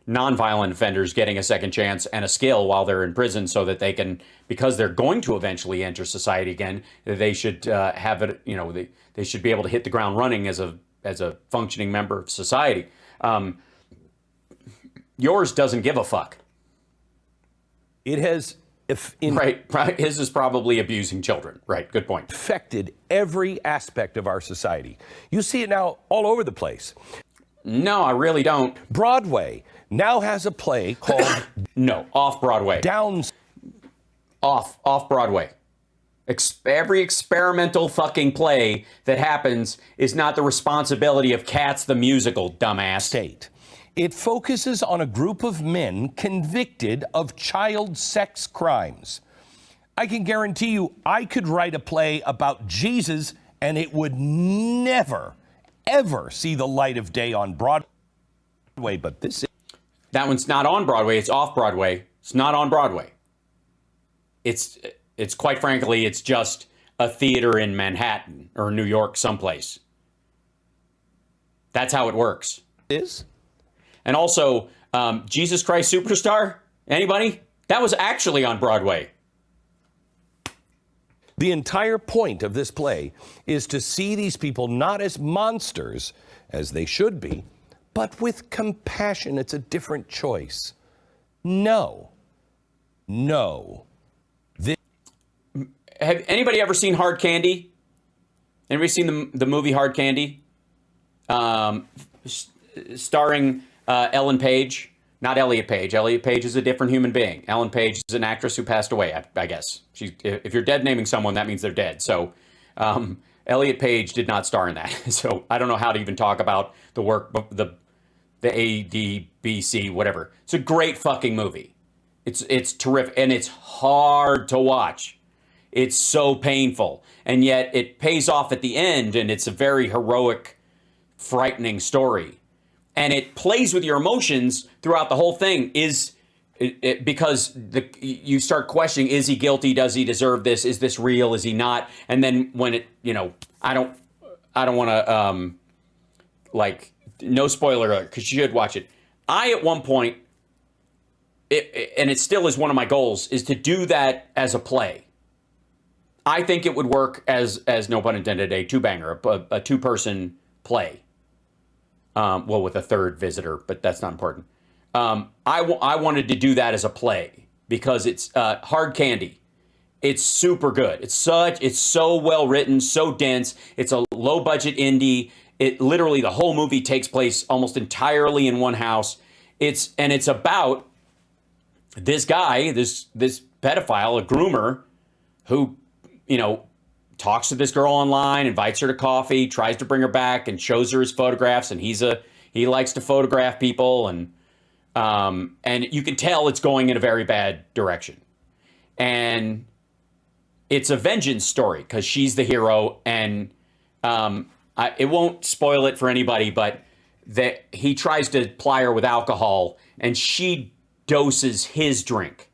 nonviolent offenders getting a second chance and a skill while they're in prison, so that they can, because they're going to eventually enter society again, they should have it. You know, they should be able to hit the ground running as a functioning member of society. Yours doesn't give a fuck. It has. Right. His is probably abusing children. Right. Good point. Affected every aspect of our society. You see it now all over the place. No, I really don't. Broadway now has a play called No, off Broadway. Off Broadway. Every experimental fucking play that happens is not the responsibility of Cats the musical, dumbass. State. It focuses on a group of men convicted of child sex crimes. I can guarantee you I could write a play about Jesus and it would never, ever see the light of day on Broadway. But that one's not on Broadway. It's off Broadway. It's not on Broadway. It's quite frankly, it's just a theater in Manhattan or New York someplace. That's how it works. Is And also, Jesus Christ Superstar? Anybody? That was actually on Broadway. The entire point of this play is to see these people not as monsters, as they should be, but with compassion. It's a different choice. No. Have anybody ever seen Hard Candy? Anybody seen the movie Hard Candy? Starring Ellen Page. Not Elliot Page. Elliot Page is a different human being. Ellen Page is an actress who passed away, I guess. If you're dead naming someone, that means they're dead. So Elliot Page did not star in that. So I don't know how to even talk about the work, the ADBC, whatever. It's a great fucking movie. It's terrific, and it's hard to watch. It's so painful, and yet it pays off at the end, and it's a very heroic, frightening story. And it plays with your emotions throughout the whole thing. Because you start questioning: is he guilty? Does he deserve this? Is this real? Is he not? And then when I don't want to no spoiler alert, because you should watch it. At one point, and it still is one of my goals, is to do that as a play. I think it would work as no pun intended, a two-banger, a two-person play. With a third visitor, but that's not important. I wanted to do that as a play because it's Hard Candy. It's super good. It's so well written, so dense. It's a low budget indie. It literally, the whole movie takes place almost entirely in one house. It's about this guy, this pedophile, a groomer, who talks to this girl online, invites her to coffee, tries to bring her back, and shows her his photographs. And he likes to photograph people, and you can tell it's going in a very bad direction. And it's a vengeance story because she's the hero, and it won't spoil it for anybody, but that he tries to ply her with alcohol, and she doses his drink,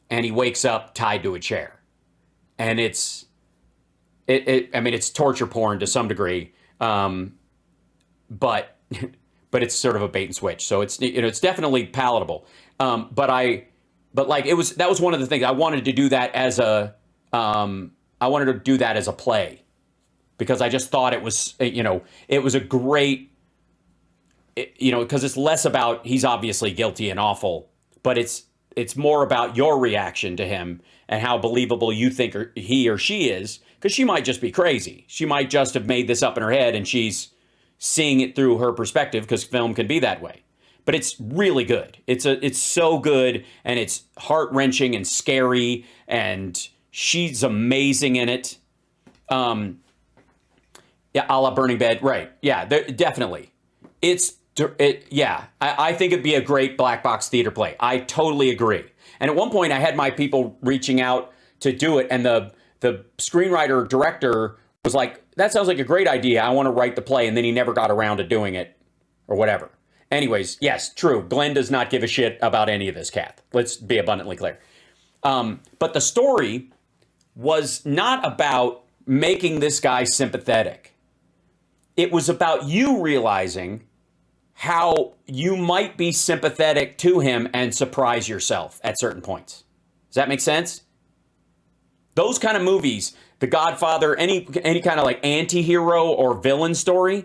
and he wakes up tied to a chair. And it's torture porn to some degree, but it's sort of a bait and switch. So it's definitely palatable. That was one of the things I wanted to do that as a play, because I just thought it was it was a great because it's less about he's obviously guilty and awful, but it's more about your reaction to him and how believable you think he or she is, because she might just be crazy. She might just have made this up in her head, and she's seeing it through her perspective, because film can be that way. But it's really good. It's so good, and it's heart-wrenching and scary, and she's amazing in it. Yeah, a la Burning Bed, right? Yeah, definitely. I think it'd be a great black box theater play. I totally agree. And at one point, I had my people reaching out to do it, and the screenwriter director was like, "That sounds like a great idea. I want to write the play," and then he never got around to doing it, or whatever. Anyways, yes, true. Glenn does not give a shit about any of this, Kath. Let's be abundantly clear. But the story was not about making this guy sympathetic. It was about you realizing how you might be sympathetic to him and surprise yourself at certain points. Does that make sense? Those kind of movies, The Godfather, any kind of like anti-hero or villain story,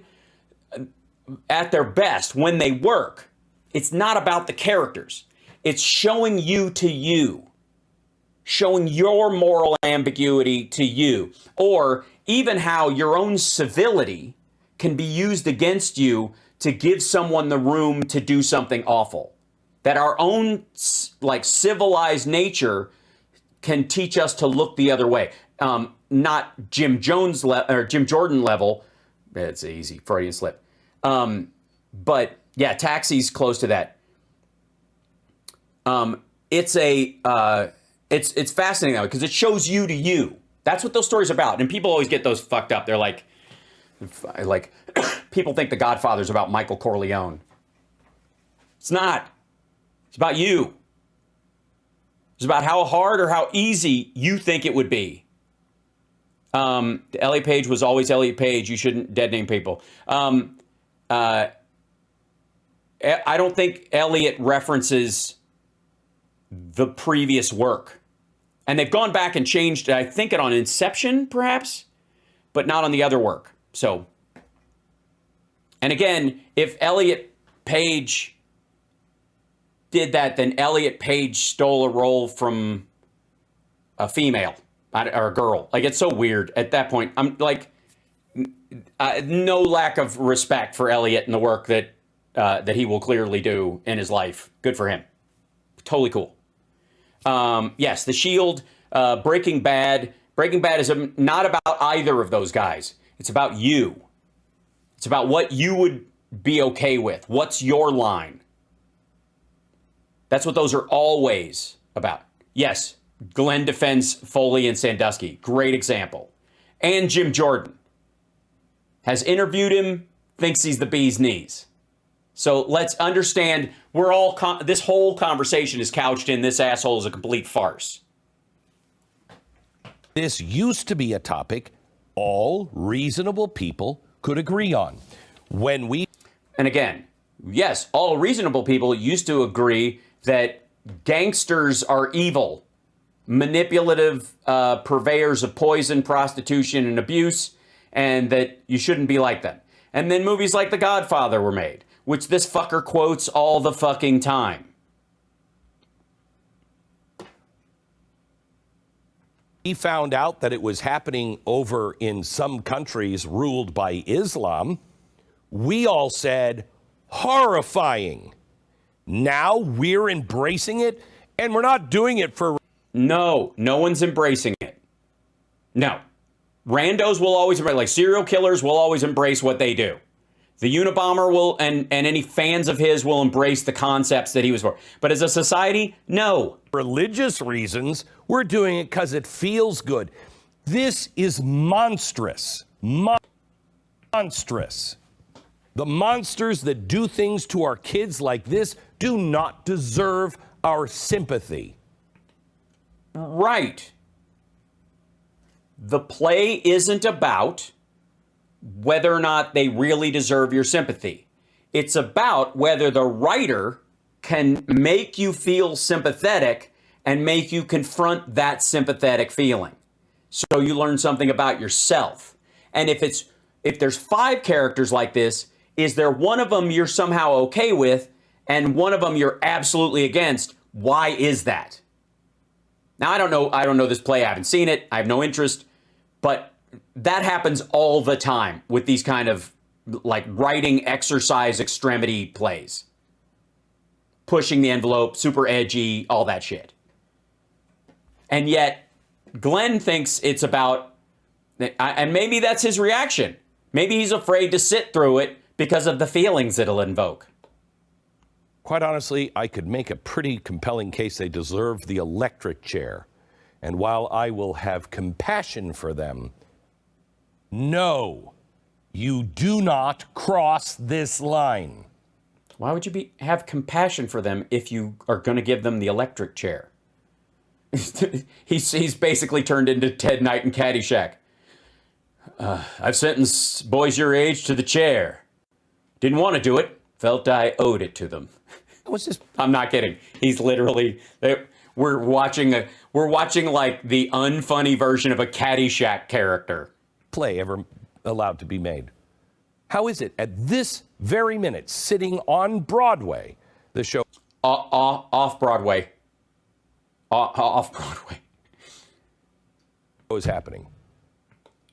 at their best, when they work, it's not about the characters. It's showing you to you, showing your moral ambiguity to you, or even how your own civility can be used against you to give someone the room to do something awful. That our own civilized nature can teach us to look the other way. Not Jim Jordan level. It's an easy Freudian slip. But yeah, Taxi's close to that. It's fascinating though, because it shows you to you. That's what those stories are about. And people always get those fucked up. They're like people think The Godfather's about Michael Corleone. It's not. It's about you. It's about how hard or how easy you think it would be. Elliot Page was always Elliot Page. You shouldn't dead name people. I don't think Elliot references the previous work. And they've gone back and changed, I think, it on Inception, perhaps, but not on the other work. So, and again, if Elliot Page did that, then Elliot Page stole a role from a female or a girl. Like, it's so weird at that point. I'm like, no lack of respect for Elliot and the work that he will clearly do in his life. Good for him. Totally cool. Yes, The Shield, Breaking Bad. Breaking Bad is not about either of those guys. It's about you. It's about what you would be okay with. What's your line? That's what those are always about. Yes, Glenn defends Foley and Sandusky. Great example. And Jim Jordan has interviewed him, thinks he's the bee's knees. So let's understand, we're all this whole conversation is couched in this asshole is a complete farce. This used to be a topic all reasonable people could agree on. And again, yes, all reasonable people used to agree that gangsters are evil, manipulative purveyors of poison, prostitution, and abuse, and that you shouldn't be like them. And then movies like The Godfather were made, which this fucker quotes all the fucking time. He found out that it was happening over in some countries ruled by Islam. We all said, horrifying. Now we're embracing it, and we're not doing it for... No one's embracing it. No. Randos will always embrace, like serial killers will always embrace what they do. The Unabomber will, and any fans of his will embrace the concepts that he was for. But as a society, no. Religious reasons, we're doing it because it feels good. This is monstrous. Monstrous. The monsters that do things to our kids like this do not deserve our sympathy. Right. The play isn't about whether or not they really deserve your sympathy. It's about whether the writer can make you feel sympathetic and make you confront that sympathetic feeling. So you learn something about yourself. And if there's 5 characters like this, is there one of them you're somehow okay with and one of them you're absolutely against? Why is that? Now, I don't know this play. I haven't seen it. I have no interest. But that happens all the time with these kind of like writing exercise extremity plays. Pushing the envelope, super edgy, all that shit. And yet, Glenn thinks it's about, and maybe that's his reaction. Maybe he's afraid to sit through it because of the feelings it'll invoke. Quite honestly, I could make a pretty compelling case they deserve the electric chair. And while I will have compassion for them, no, you do not cross this line. Why would you have compassion for them if you are going to give them the electric chair? He's basically turned into Ted Knight in Caddyshack. I've sentenced boys your age to the chair. Didn't want to do it. Felt I owed it to them. What's this? I'm not kidding. He's literally... We're watching like the unfunny version of a Caddyshack character. Play ever allowed to be made. How is it at this very minute, sitting on Broadway, the show... Off Broadway. Off Broadway. What was happening?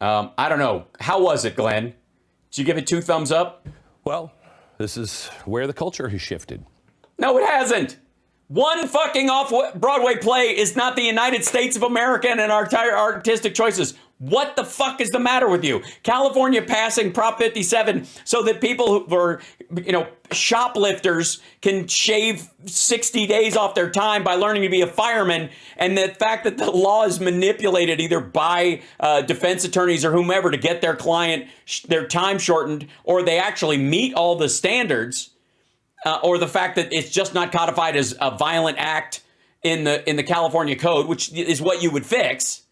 I don't know. How was it, Glenn? Did you give it 2 thumbs up? Well, this is where the culture has shifted. No, it hasn't. One fucking off-Broadway play is not the United States of America and our entire artistic choices. What the fuck is the matter with you? California passing Prop 57 so that people who are, shoplifters can shave 60 days off their time by learning to be a fireman, and the fact that the law is manipulated either by defense attorneys or whomever to get their client their time shortened, or they actually meet all the standards. Or the fact that it's just not codified as a violent act in the California code, which is what you would fix.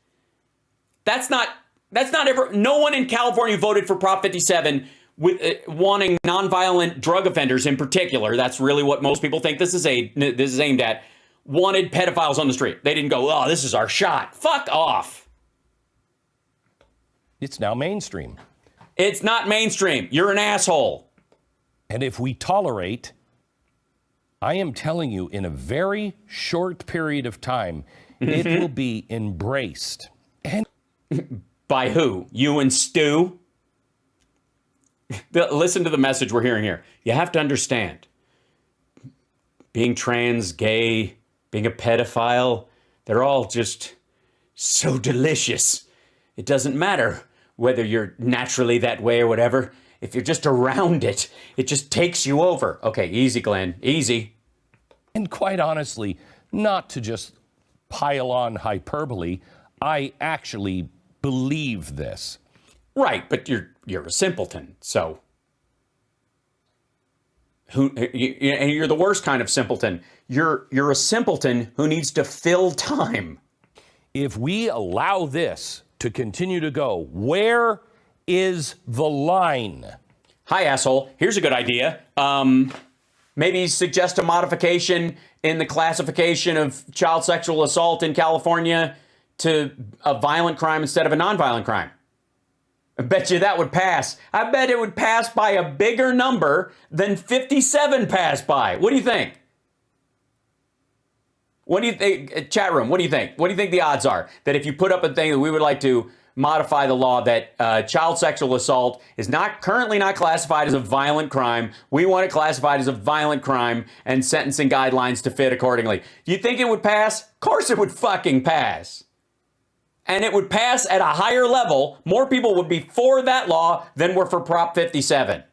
That's not ever. No one in California who voted for Prop 57 with wanting nonviolent drug offenders in particular, that's really what most people think this is aimed at, wanted pedophiles on the street. They didn't go, oh, this is our shot. Fuck off. It's now mainstream. It's not mainstream. You're an asshole. And if we tolerate, I am telling you, in a very short period of time, it will be embraced. And by who? You and Stu? Listen to the message we're hearing here. You have to understand, being trans, gay, being a pedophile, they're all just so delicious. It doesn't matter whether you're naturally that way or whatever. If you're just around it, it just takes you over. Okay, easy, Glenn, easy. And quite honestly, not to just pile on hyperbole, I actually believe this. Right, but you're a simpleton, so and you're the worst kind of simpleton. You're a simpleton who needs to fill time. If we allow this to continue to go, where is the line? Hi, asshole. Here's a good idea. Maybe suggest a modification in the classification of child sexual assault in California to a violent crime instead of a nonviolent crime. I bet you that would pass. I bet it would pass by a bigger number than 57 passed by. What do you think? What do you think? Chat room, what do you think? What do you think the odds are that if you put up a thing that we would like to modify the law that child sexual assault is currently not classified as a violent crime. We want it classified as a violent crime and sentencing guidelines to fit accordingly. Do you think it would pass? Of course it would fucking pass. And it would pass at a higher level. More people would be for that law than were for Prop 57.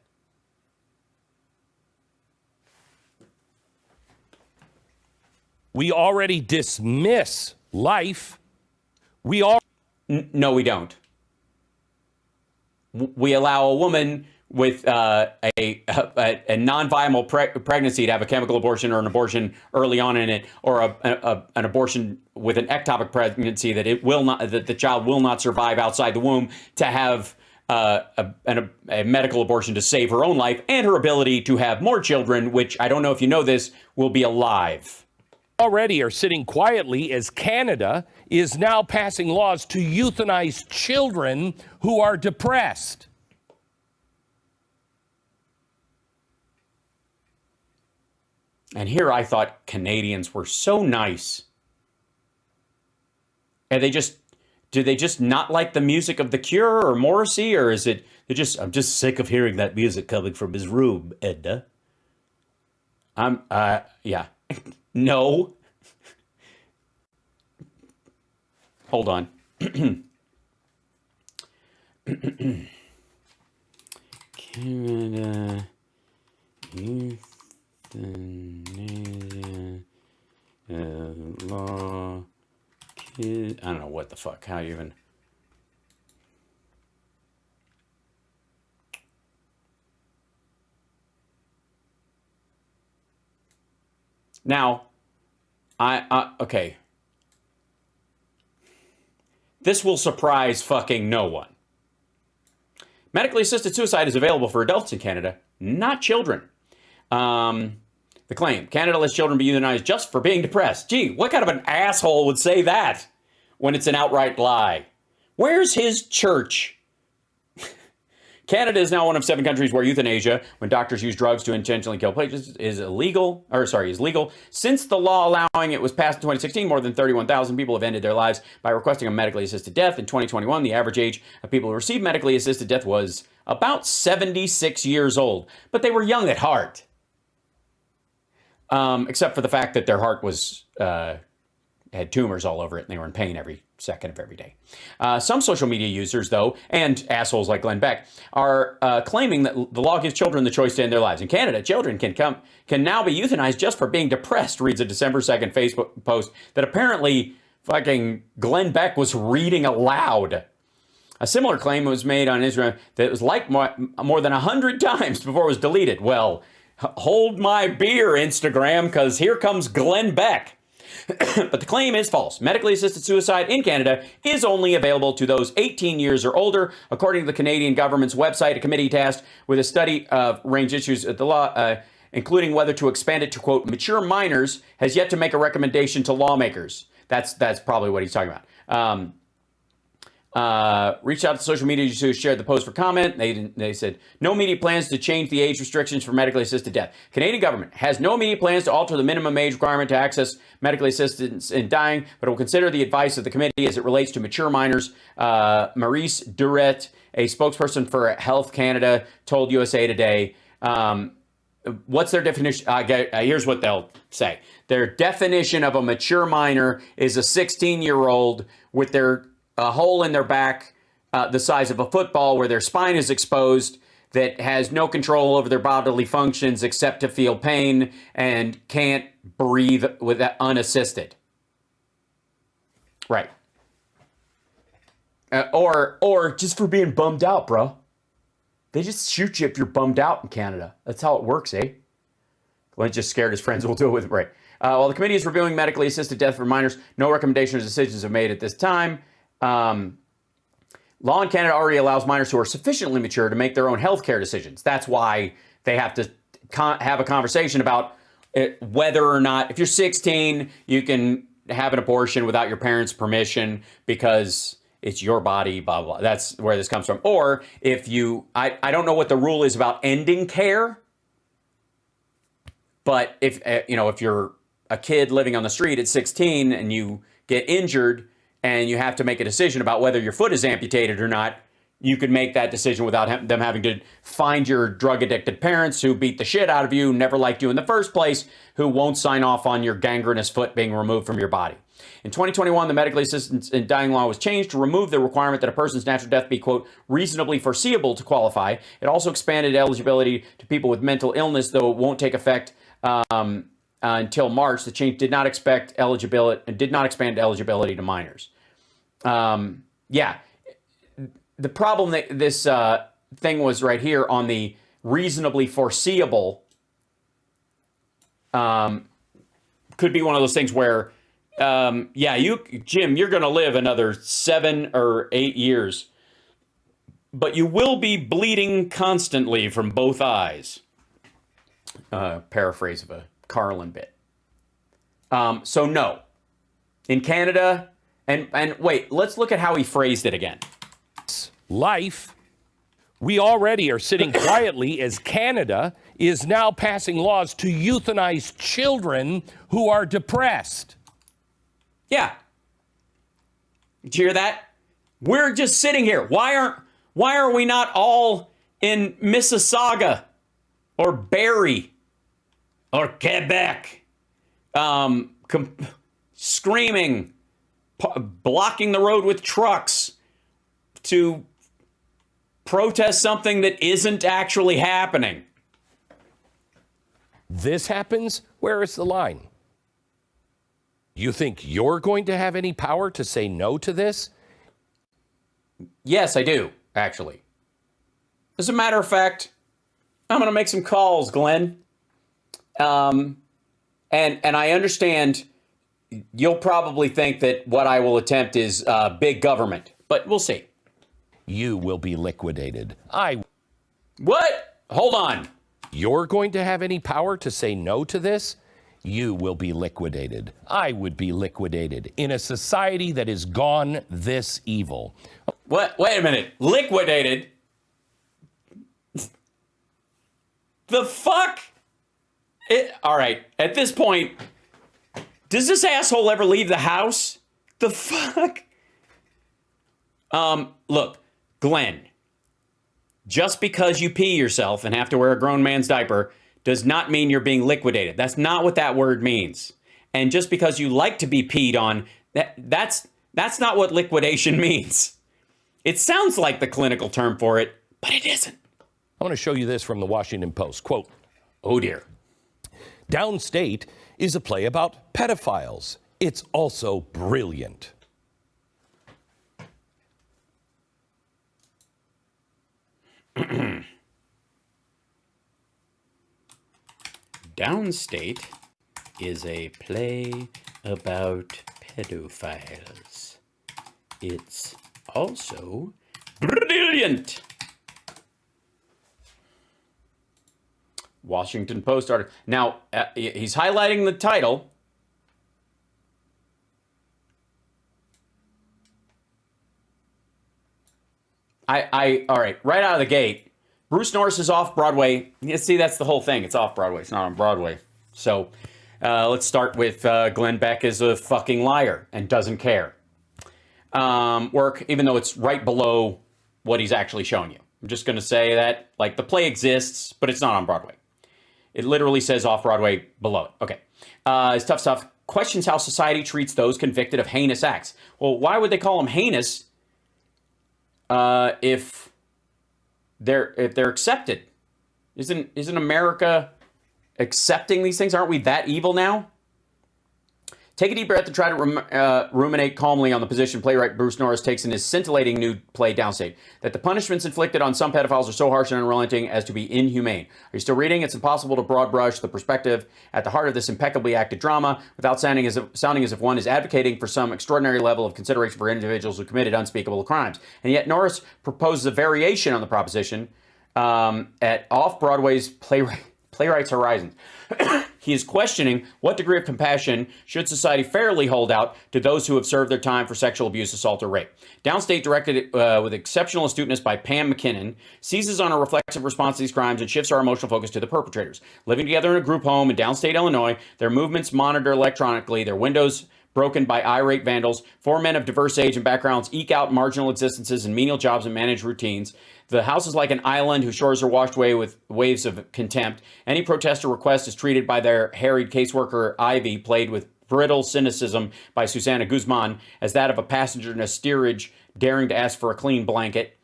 We already dismiss life. No, we don't. We allow a woman with a non-viable pregnancy to have a chemical abortion or an abortion early on in it, or an abortion with an ectopic pregnancy that the child will not survive outside the womb, to have a medical abortion to save her own life and her ability to have more children, which I don't know if you know this, will be alive. Already are sitting quietly as Canada is now passing laws to euthanize children who are depressed. And here I thought Canadians were so nice. And do they just not like the music of The Cure or Morrissey, or is it I'm just sick of hearing that music coming from his room, Edna? Yeah. No. Hold on. Canada euthanasia law. I don't know what the fuck. How you even. Now, okay. This will surprise fucking no one. Medically assisted suicide is available for adults in Canada, not children. The claim, Canada lets children be euthanized just for being depressed. Gee, what kind of an asshole would say that when it's an outright lie? Where's his church? Canada is now one of 7 countries where euthanasia, when doctors use drugs to intentionally kill patients, is legal. Since the law allowing it was passed in 2016, more than 31,000 people have ended their lives by requesting a medically assisted death. In 2021, the average age of people who received medically assisted death was about 76 years old. But they were young at heart. Except for the fact that their heart was had tumors all over it and they were in pain every second of every day. Some social media users, though, and assholes like Glenn Beck, are claiming that the law gives children the choice to end their lives. In Canada, children can now be euthanized just for being depressed, reads a December 2nd Facebook post that apparently fucking Glenn Beck was reading aloud. A similar claim was made on Instagram that was liked more than 100 times before it was deleted. Well, hold my beer, Instagram, because here comes Glenn Beck. But the claim is false. Medically assisted suicide in Canada is only available to those 18 years or older. According to the Canadian government's website, a committee tasked with a study of range issues at the law, including whether to expand it to, quote, mature minors, has yet to make a recommendation to lawmakers. That's probably what he's talking about. Reached out to social media who shared the post for comment. They said, no immediate plans to change the age restrictions for medically assisted death. Canadian government has no immediate plans to alter the minimum age requirement to access medical assistance in dying, but will consider the advice of the committee as it relates to mature minors. Maurice Duret, a spokesperson for Health Canada, told USA Today. What's their definition? Here's what they'll say. Their definition of a mature minor is a 16-year-old with a hole in their back the size of a football where their spine is exposed, that has no control over their bodily functions except to feel pain and can't breathe with that unassisted. Right. Or just for being bummed out, bro. They just shoot you if you're bummed out in Canada. That's how it works, eh? Glenn just scared his friends. We'll deal with it. Right. While the committee is reviewing medically assisted death for minors, no recommendations or decisions are made at this time. Law in Canada already allows minors who are sufficiently mature to make their own health care decisions. That's why they have to have a conversation about whether or not, if you're 16, you can have an abortion without your parents' permission because it's your body, blah, blah. That's where this comes from. Or if I don't know what the rule is about ending care, but if you're a kid living on the street at 16 and you get injured and you have to make a decision about whether your foot is amputated or not, you could make that decision without them having to find your drug-addicted parents who beat the shit out of you, never liked you in the first place, who won't sign off on your gangrenous foot being removed from your body. In 2021, the medically assisted in dying law was changed to remove the requirement that a person's natural death be, quote, reasonably foreseeable to qualify. It also expanded eligibility to people with mental illness, though it won't take effect until March. The change did not expand eligibility to minors. Yeah. The problem that this thing was right here on the reasonably foreseeable could be one of those things where, Jim, you're going to live another 7 or 8 years, but you will be bleeding constantly from both eyes. Paraphrase of a Carlin bit. So no, in Canada, and wait, let's look at how he phrased it again. Life. We already are sitting quietly as Canada is now passing laws to euthanize children who are depressed. Yeah. Did you hear that? We're just sitting here. Why are we not all in Mississauga or Barrie or Quebec screaming, blocking the road with trucks to protest something that isn't actually happening? This happens, where is the line? You think you're going to have any power to say no to this? Yes, I do, actually. As a matter of fact, I'm going to make some calls, Glenn. And I understand you'll probably think that what I will attempt is big government, but we'll see. You will be liquidated. What? Hold on. You're going to have any power to say no to this? You will be liquidated. I would be liquidated in a society that is gone this evil. What? Wait a minute. Liquidated? The fuck? All right. At this point, does this asshole ever leave the house? The fuck? Look, Glenn, just because you pee yourself and have to wear a grown man's diaper does not mean you're being liquidated. That's not what that word means. And just because you like to be peed on, that's not what liquidation means. It sounds like the clinical term for it, but it isn't. I want to show you this from the Washington Post. Quote, oh dear. Downstate is a play about pedophiles. It's also brilliant. Downstate is a play about pedophiles. It's also brilliant. Washington Post article. Now, he's highlighting the title. All right, right out of the gate, Bruce Norris is off Broadway. You see, that's the whole thing. It's off Broadway. It's not on Broadway. So let's start with Glenn Beck is a fucking liar and doesn't care. Work, even though it's right below what he's actually showing you. I'm just going to say that, like, the play exists, but it's not on Broadway. It literally says off Broadway below it. Okay. It's tough stuff. Questions how society treats those convicted of heinous acts. Well, why would they call them heinous if they're accepted? Isn't America accepting these things? Aren't we that evil now? Take a deep breath to try to ruminate calmly on the position playwright Bruce Norris takes in his scintillating new play Downstate, that the punishments inflicted on some pedophiles are so harsh and unrelenting as to be inhumane. Are you still reading? It's impossible to broad brush the perspective at the heart of this impeccably acted drama without sounding as if one is advocating for some extraordinary level of consideration for individuals who committed unspeakable crimes. And yet Norris proposes a variation on the proposition at off-Broadway's Playwrights Horizons. He is questioning what degree of compassion should society fairly hold out to those who have served their time for sexual abuse, assault, or rape. Downstate, directed with exceptional astuteness by Pam McKinnon, seizes on a reflexive response to these crimes and shifts our emotional focus to the perpetrators. Living together in a group home in downstate Illinois, their movements monitored electronically, their windows broken by irate vandals, 4 men of diverse age and backgrounds eke out marginal existences and menial jobs and manage routines. The house is like an island whose shores are washed away with waves of contempt. Any protest or request is treated by their harried caseworker, Ivy, played with brittle cynicism by Susanna Guzman, as that of a passenger in a steerage daring to ask for a clean blanket.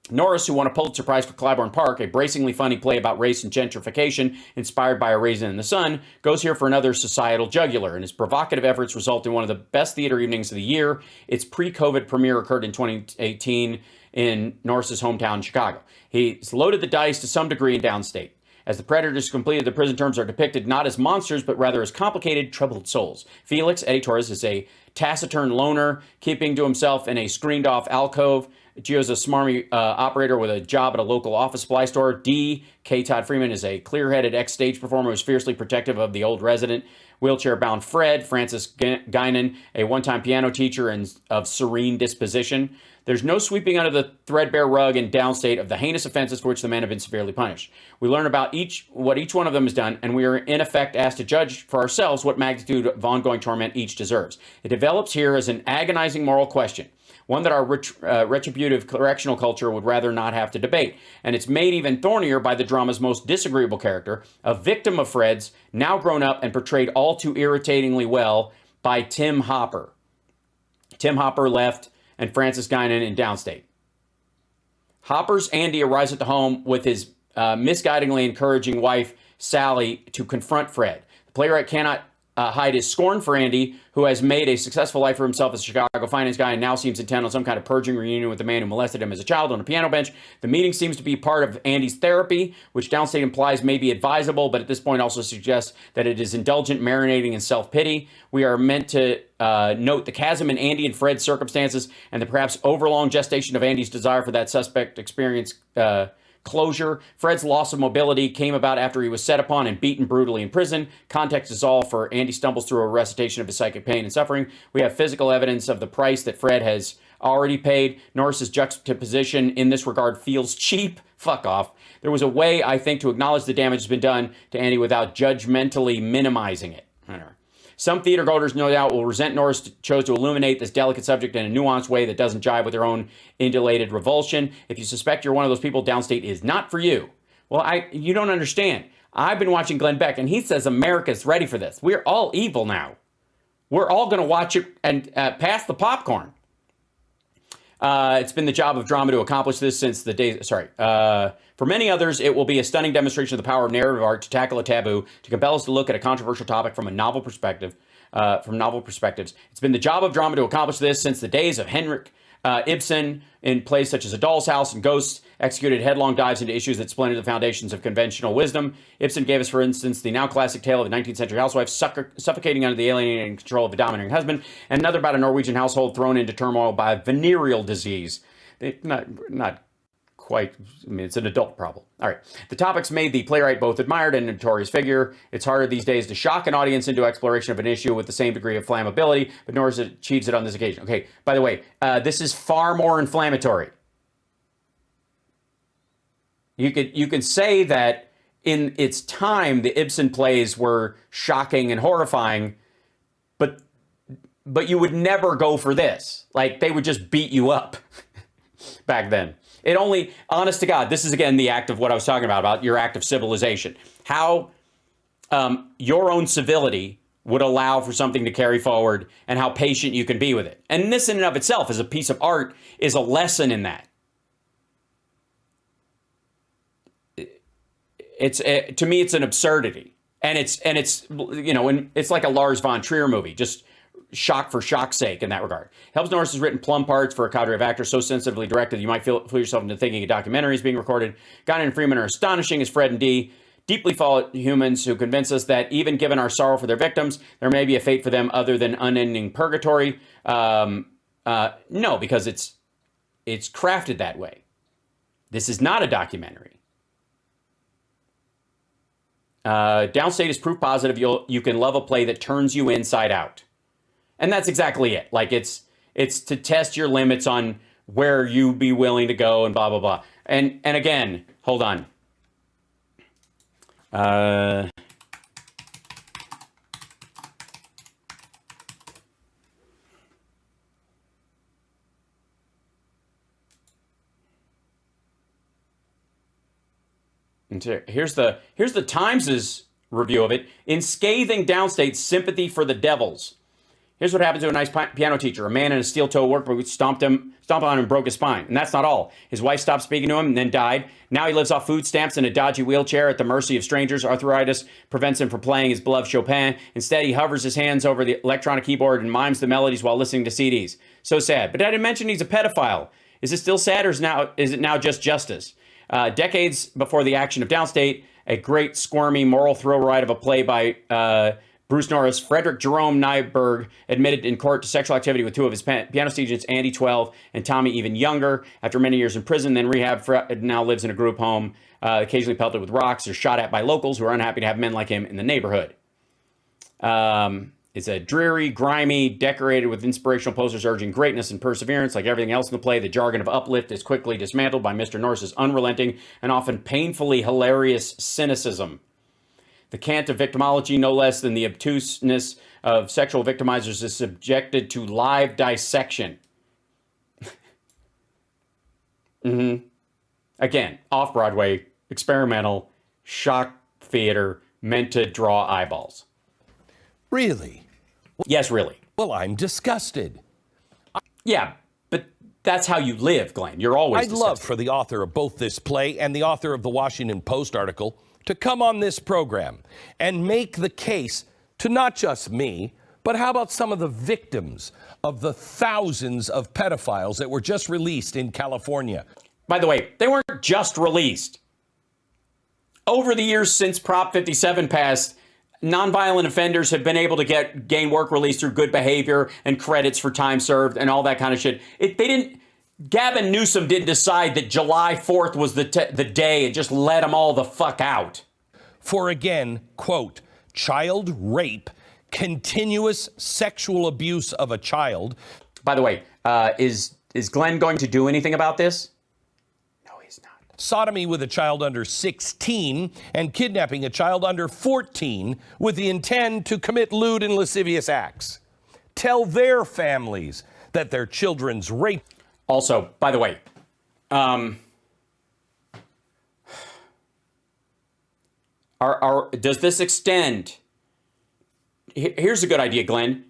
Norris, who won a Pulitzer Prize for Clybourne Park, a bracingly funny play about race and gentrification inspired by A Raisin in the Sun, goes here for another societal jugular, and his provocative efforts result in one of the best theater evenings of the year. Its pre-COVID premiere occurred in 2018 in Norris's hometown, Chicago. He's loaded the dice to some degree in Downstate, as the predators who completed their prison terms are depicted not as monsters, but rather as complicated, troubled souls. Felix, Eddie Torres, is a taciturn loner, keeping to himself in a screened-off alcove. Gio's a smarmy operator with a job at a local office supply store. D. K. Todd Freeman is a clear-headed ex-stage performer who's fiercely protective of the old resident. Wheelchair-bound Fred, Francis Guinan, a one-time piano teacher and of serene disposition. There's no sweeping under the threadbare rug in Downstate of the heinous offenses for which the men have been severely punished. We learn about what each one of them has done, and we are in effect asked to judge for ourselves what magnitude of ongoing torment each deserves. It develops here as an agonizing moral question, one that our retributive correctional culture would rather not have to debate. And it's made even thornier by the drama's most disagreeable character, a victim of Fred's, now grown up and portrayed all too irritatingly well by Tim Hopper. Tim Hopper left and Francis Guinan in Downstate. Hopper's Andy arrives at the home with his misguidingly encouraging wife, Sally, to confront Fred. The playwright cannot hide his scorn for Andy, who has made a successful life for himself as a Chicago finance guy and now seems intent on some kind of purging reunion with the man who molested him as a child on a piano bench. The meeting seems to be part of Andy's therapy, which Downstate implies may be advisable, but at this point also suggests that it is indulgent, marinating in self-pity. We are meant to note the chasm in Andy and Fred's circumstances and the perhaps overlong gestation of Andy's desire for that suspect experience closure. Fred's loss of mobility came about after he was set upon and beaten brutally in prison. Context is all for Andy stumbles through a recitation of his psychic pain and suffering. We have physical evidence of the price that Fred has already paid. Norris's juxtaposition in this regard feels cheap. Fuck off. There was a way, I think, to acknowledge the damage that's been done to Andy without judgmentally minimizing it. Some theater goers, no doubt, will resent Norris chose to illuminate this delicate subject in a nuanced way that doesn't jive with their own indulated revulsion. If you suspect you're one of those people, Downstate is not for you. Well, you don't understand. I've been watching Glenn Beck, and he says America's ready for this. We're all evil now. We're all going to watch it and pass the popcorn. It's been the job of drama to accomplish this since the days. For many others, it will be a stunning demonstration of the power of narrative art to tackle a taboo, to compel us to look at a controversial topic from a novel perspective. From novel perspectives, it's been the job of drama to accomplish this since the days of Henrik Ibsen in plays such as A Doll's House and Ghosts, executed headlong dives into issues that splinter the foundations of conventional wisdom. Ibsen gave us, for instance, the now classic tale of a 19th century housewife suffocating under the alienating control of a domineering husband, and another about a Norwegian household thrown into turmoil by venereal disease. Not quite, I mean, it's an adult problem. All right. The topics made the playwright both admired and a notorious figure. It's harder these days to shock an audience into exploration of an issue with the same degree of flammability, but Norris achieves it on this occasion. Okay, by the way, this is far more inflammatory. You can say that in its time, the Ibsen plays were shocking and horrifying, but you would never go for this. Like, they would just beat you up back then. It only, honest to God, this is again the act of what I was talking about your act of civilization. How your own civility would allow for something to carry forward and how patient you can be with it. And this in and of itself as a piece of art is a lesson in that. To me, it's an absurdity. And it's it's like a Lars von Trier movie, just shock for shock's sake in that regard. Helms Norris has written plum parts for a cadre of actors so sensitively directed that you might fool yourself into thinking a documentary is being recorded. Guinan and Freeman are astonishing as Fred and Dee, deeply flawed humans who convince us that even given our sorrow for their victims, there may be a fate for them other than unending purgatory. No, because it's crafted that way. This is not a documentary. Downstate is proof positive you can love a play that turns you inside out. And that's exactly it. Like, it's to test your limits on where you be willing to go and blah, blah, blah. And again, hold on. Here's the Times' review of it. In scathing Downstate, sympathy for the devils. Here's what happened to a nice piano teacher. A man in a steel-toe workboot stomped on him and broke his spine. And that's not all. His wife stopped speaking to him and then died. Now he lives off food stamps in a dodgy wheelchair at the mercy of strangers. Arthritis prevents him from playing his beloved Chopin. Instead, he hovers his hands over the electronic keyboard and mimes the melodies while listening to CDs. So sad. But I didn't mention he's a pedophile. Is it still sad, or is it now just justice? Decades before the action of Downstate, a great squirmy moral thrill ride of a play by Bruce Norris, Frederick Jerome Nyberg admitted in court to sexual activity with two of his piano students, Andy 12 and Tommy even younger. After many years in prison, then rehab, Fred now lives in a group home, occasionally pelted with rocks or shot at by locals who are unhappy to have men like him in the neighborhood. It's a dreary, grimy, decorated with inspirational posters urging greatness and perseverance. Like everything else in the play, the jargon of uplift is quickly dismantled by Mr. Norris's unrelenting and often painfully hilarious cynicism. The cant of victimology, no less than the obtuseness of sexual victimizers, is subjected to live dissection. Again, off-Broadway, experimental, shock theater meant to draw eyeballs. Really? Yes, really. Well, I'm disgusted. Yeah, but that's how you live, Glenn. You're always disgusted. I'd love for the author of both this play and the author of the Washington Post article to come on this program and make the case to not just me, but how about some of the victims of the thousands of pedophiles that were just released in California? By the way, they weren't just released. Over the years since Prop 57 passed, nonviolent offenders have been able to gain work release through good behavior and credits for time served and all that kind of shit. Gavin Newsom didn't decide that July 4th was the day and just let them all the fuck out. For again, quote, child rape, continuous sexual abuse of a child. By the way, is Glenn going to do anything about this? No, he's not. Sodomy with a child under 16 and kidnapping a child under 14 with the intent to commit lewd and lascivious acts. Tell their families that their children's rape. Also, by the way, does this extend? Here's a good idea, Glenn.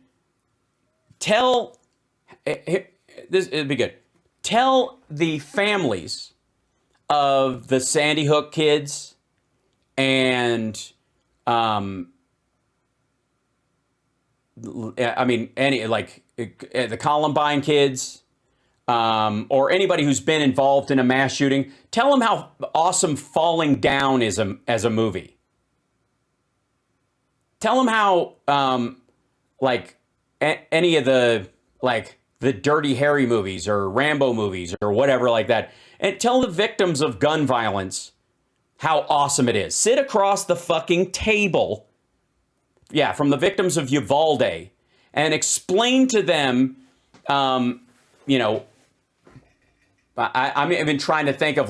It'd be good. Tell the families of the Sandy Hook kids and, the Columbine kids, or anybody who's been involved in a mass shooting, tell them how awesome Falling Down is as a movie. Tell them how, any of the, the Dirty Harry movies or Rambo movies or whatever like that. And tell the victims of gun violence how awesome it is. Sit across the fucking table, from the victims of Uvalde, and explain to them, I'm even trying to think of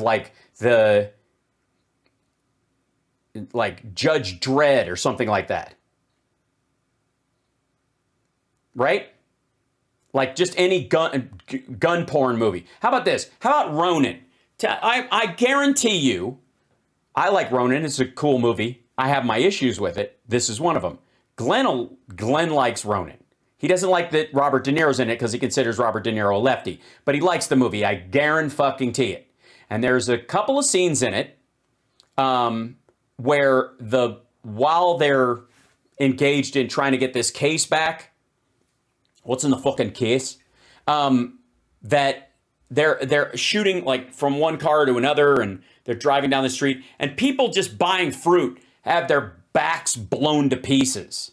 Judge Dredd or something like that. Right? Like just any gun porn movie. How about this? How about Ronin? I guarantee you, I like Ronin. It's a cool movie. I have my issues with it. This is one of them. Glenn likes Ronin. He doesn't like that Robert De Niro's in it because he considers Robert De Niro a lefty. But he likes the movie. I guarantee it. And there's a couple of scenes in it where while they're engaged in trying to get this case back, what's in the fucking case? That they're shooting from one car to another, and they're driving down the street, and people just buying fruit have their backs blown to pieces.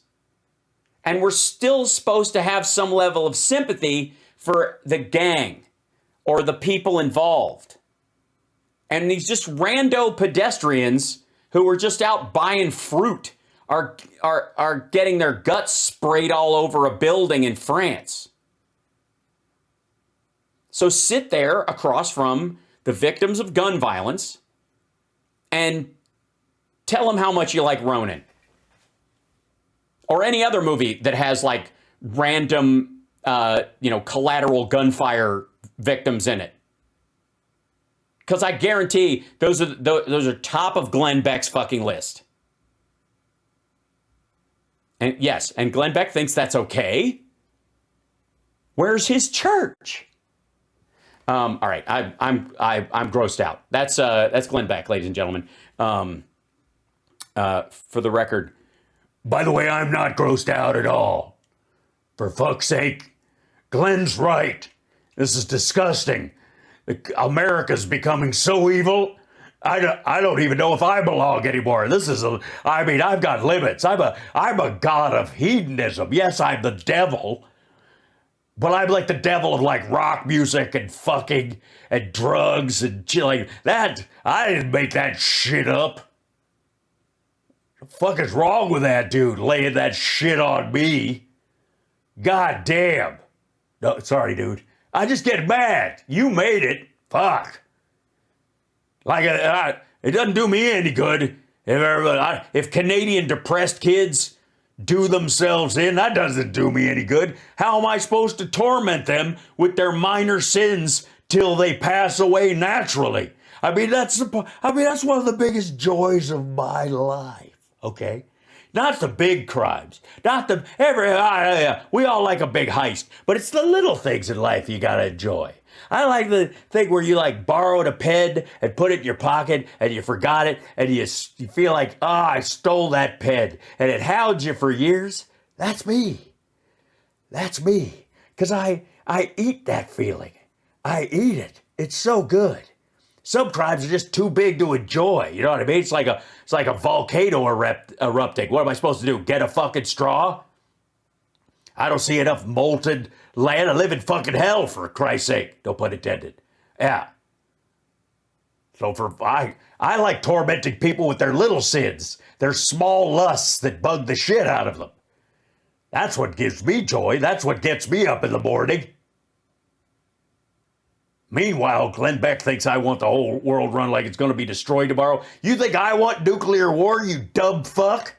And we're still supposed to have some level of sympathy for the gang or the people involved. And these just rando pedestrians who are just out buying fruit are getting their guts sprayed all over a building in France. So sit there across from the victims of gun violence and tell them how much you like Ronin. Or any other movie that has random, collateral gunfire victims in it. Because I guarantee those are top of Glenn Beck's fucking list. And yes, and Glenn Beck thinks that's okay. Where's his church? All right, I'm grossed out. That's Glenn Beck, ladies and gentlemen. For the record, by the way, I'm not grossed out at all. For fuck's sake, Glenn's right. This is disgusting. America's becoming so evil. I don't even know if I belong anymore. I've got limits. I'm a god of hedonism. Yes, I'm the devil. But I'm like the devil of rock music and fucking and drugs and shit like that. I didn't make that shit up. The fuck is wrong with that dude laying that shit on me? God damn. No, sorry, dude. I just get mad. You made it. Fuck. It doesn't do me any good if Canadian depressed kids do themselves in. That doesn't do me any good. How am I supposed to torment them with their minor sins till they pass away naturally? That's one of the biggest joys of my life. Okay. Not the big crimes. We all like a big heist, but it's the little things in life you gotta enjoy. I like the thing where you borrowed a pen and put it in your pocket and you forgot it and you feel I stole that pen and it hounds you for years. That's me. That's me. Because I eat that feeling. I eat it. It's so good. Some crimes are just too big to enjoy. You know what I mean? It's like a volcano erupting. What am I supposed to do? Get a fucking straw? I don't see enough molten land. I live in fucking hell, for Christ's sake. No pun intended. Yeah. So I like tormenting people with their little sins, their small lusts that bug the shit out of them. That's what gives me joy. That's what gets me up in the morning. Meanwhile, Glenn Beck thinks I want the whole world run like it's going to be destroyed tomorrow. You think I want nuclear war, you dumb fuck?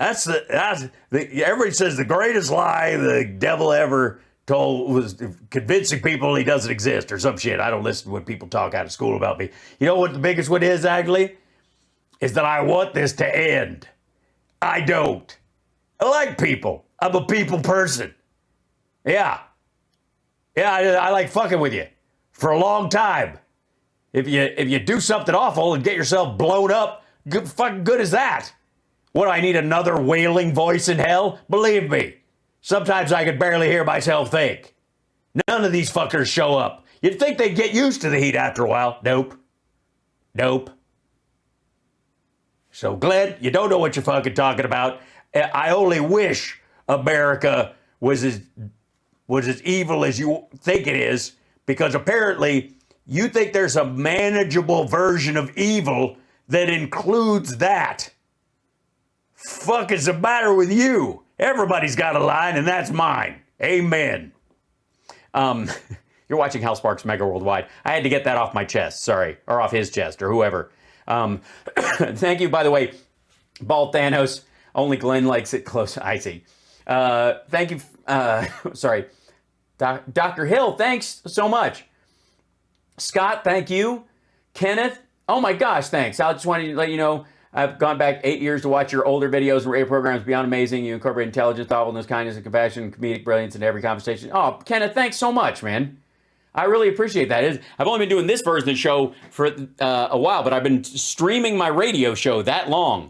Everybody says the greatest lie the devil ever told was convincing people he doesn't exist or some shit. I don't listen to what people talk out of school about me. You know what the biggest one is, actually? Is that I want this to end. I don't. I like people. I'm a people person. Yeah. Yeah, I like fucking with you for a long time. If you do something awful and get yourself blown up, fucking good as that. What, do I need another wailing voice in hell? Believe me, sometimes I could barely hear myself think. None of these fuckers show up. You'd think they'd get used to the heat after a while. Nope. Nope. So, Glenn, you don't know what you're fucking talking about. I only wish America was as evil as you think it is, because apparently you think there's a manageable version of evil that includes that. Fuck is the matter with you? Everybody's got a line, and that's mine. Amen. You're watching Hal Sparks Mega Worldwide. I had to get that off my chest, sorry, or off his chest, or whoever. Thank you, by the way, Bald Thanos. Only Glenn likes it close. I see. Thank you. Sorry. Dr. Hill, thanks so much. Scott, thank you. Kenneth, oh my gosh, thanks. I just wanted to let you know, I've gone back 8 years to watch your older videos and radio programs. Beyond amazing. You incorporate intelligence, thoughtfulness, kindness, and compassion, and comedic brilliance into every conversation. Oh, Kenneth, thanks so much, man. I really appreciate that. I've only been doing this version of the show for a while, but I've been streaming my radio show that long.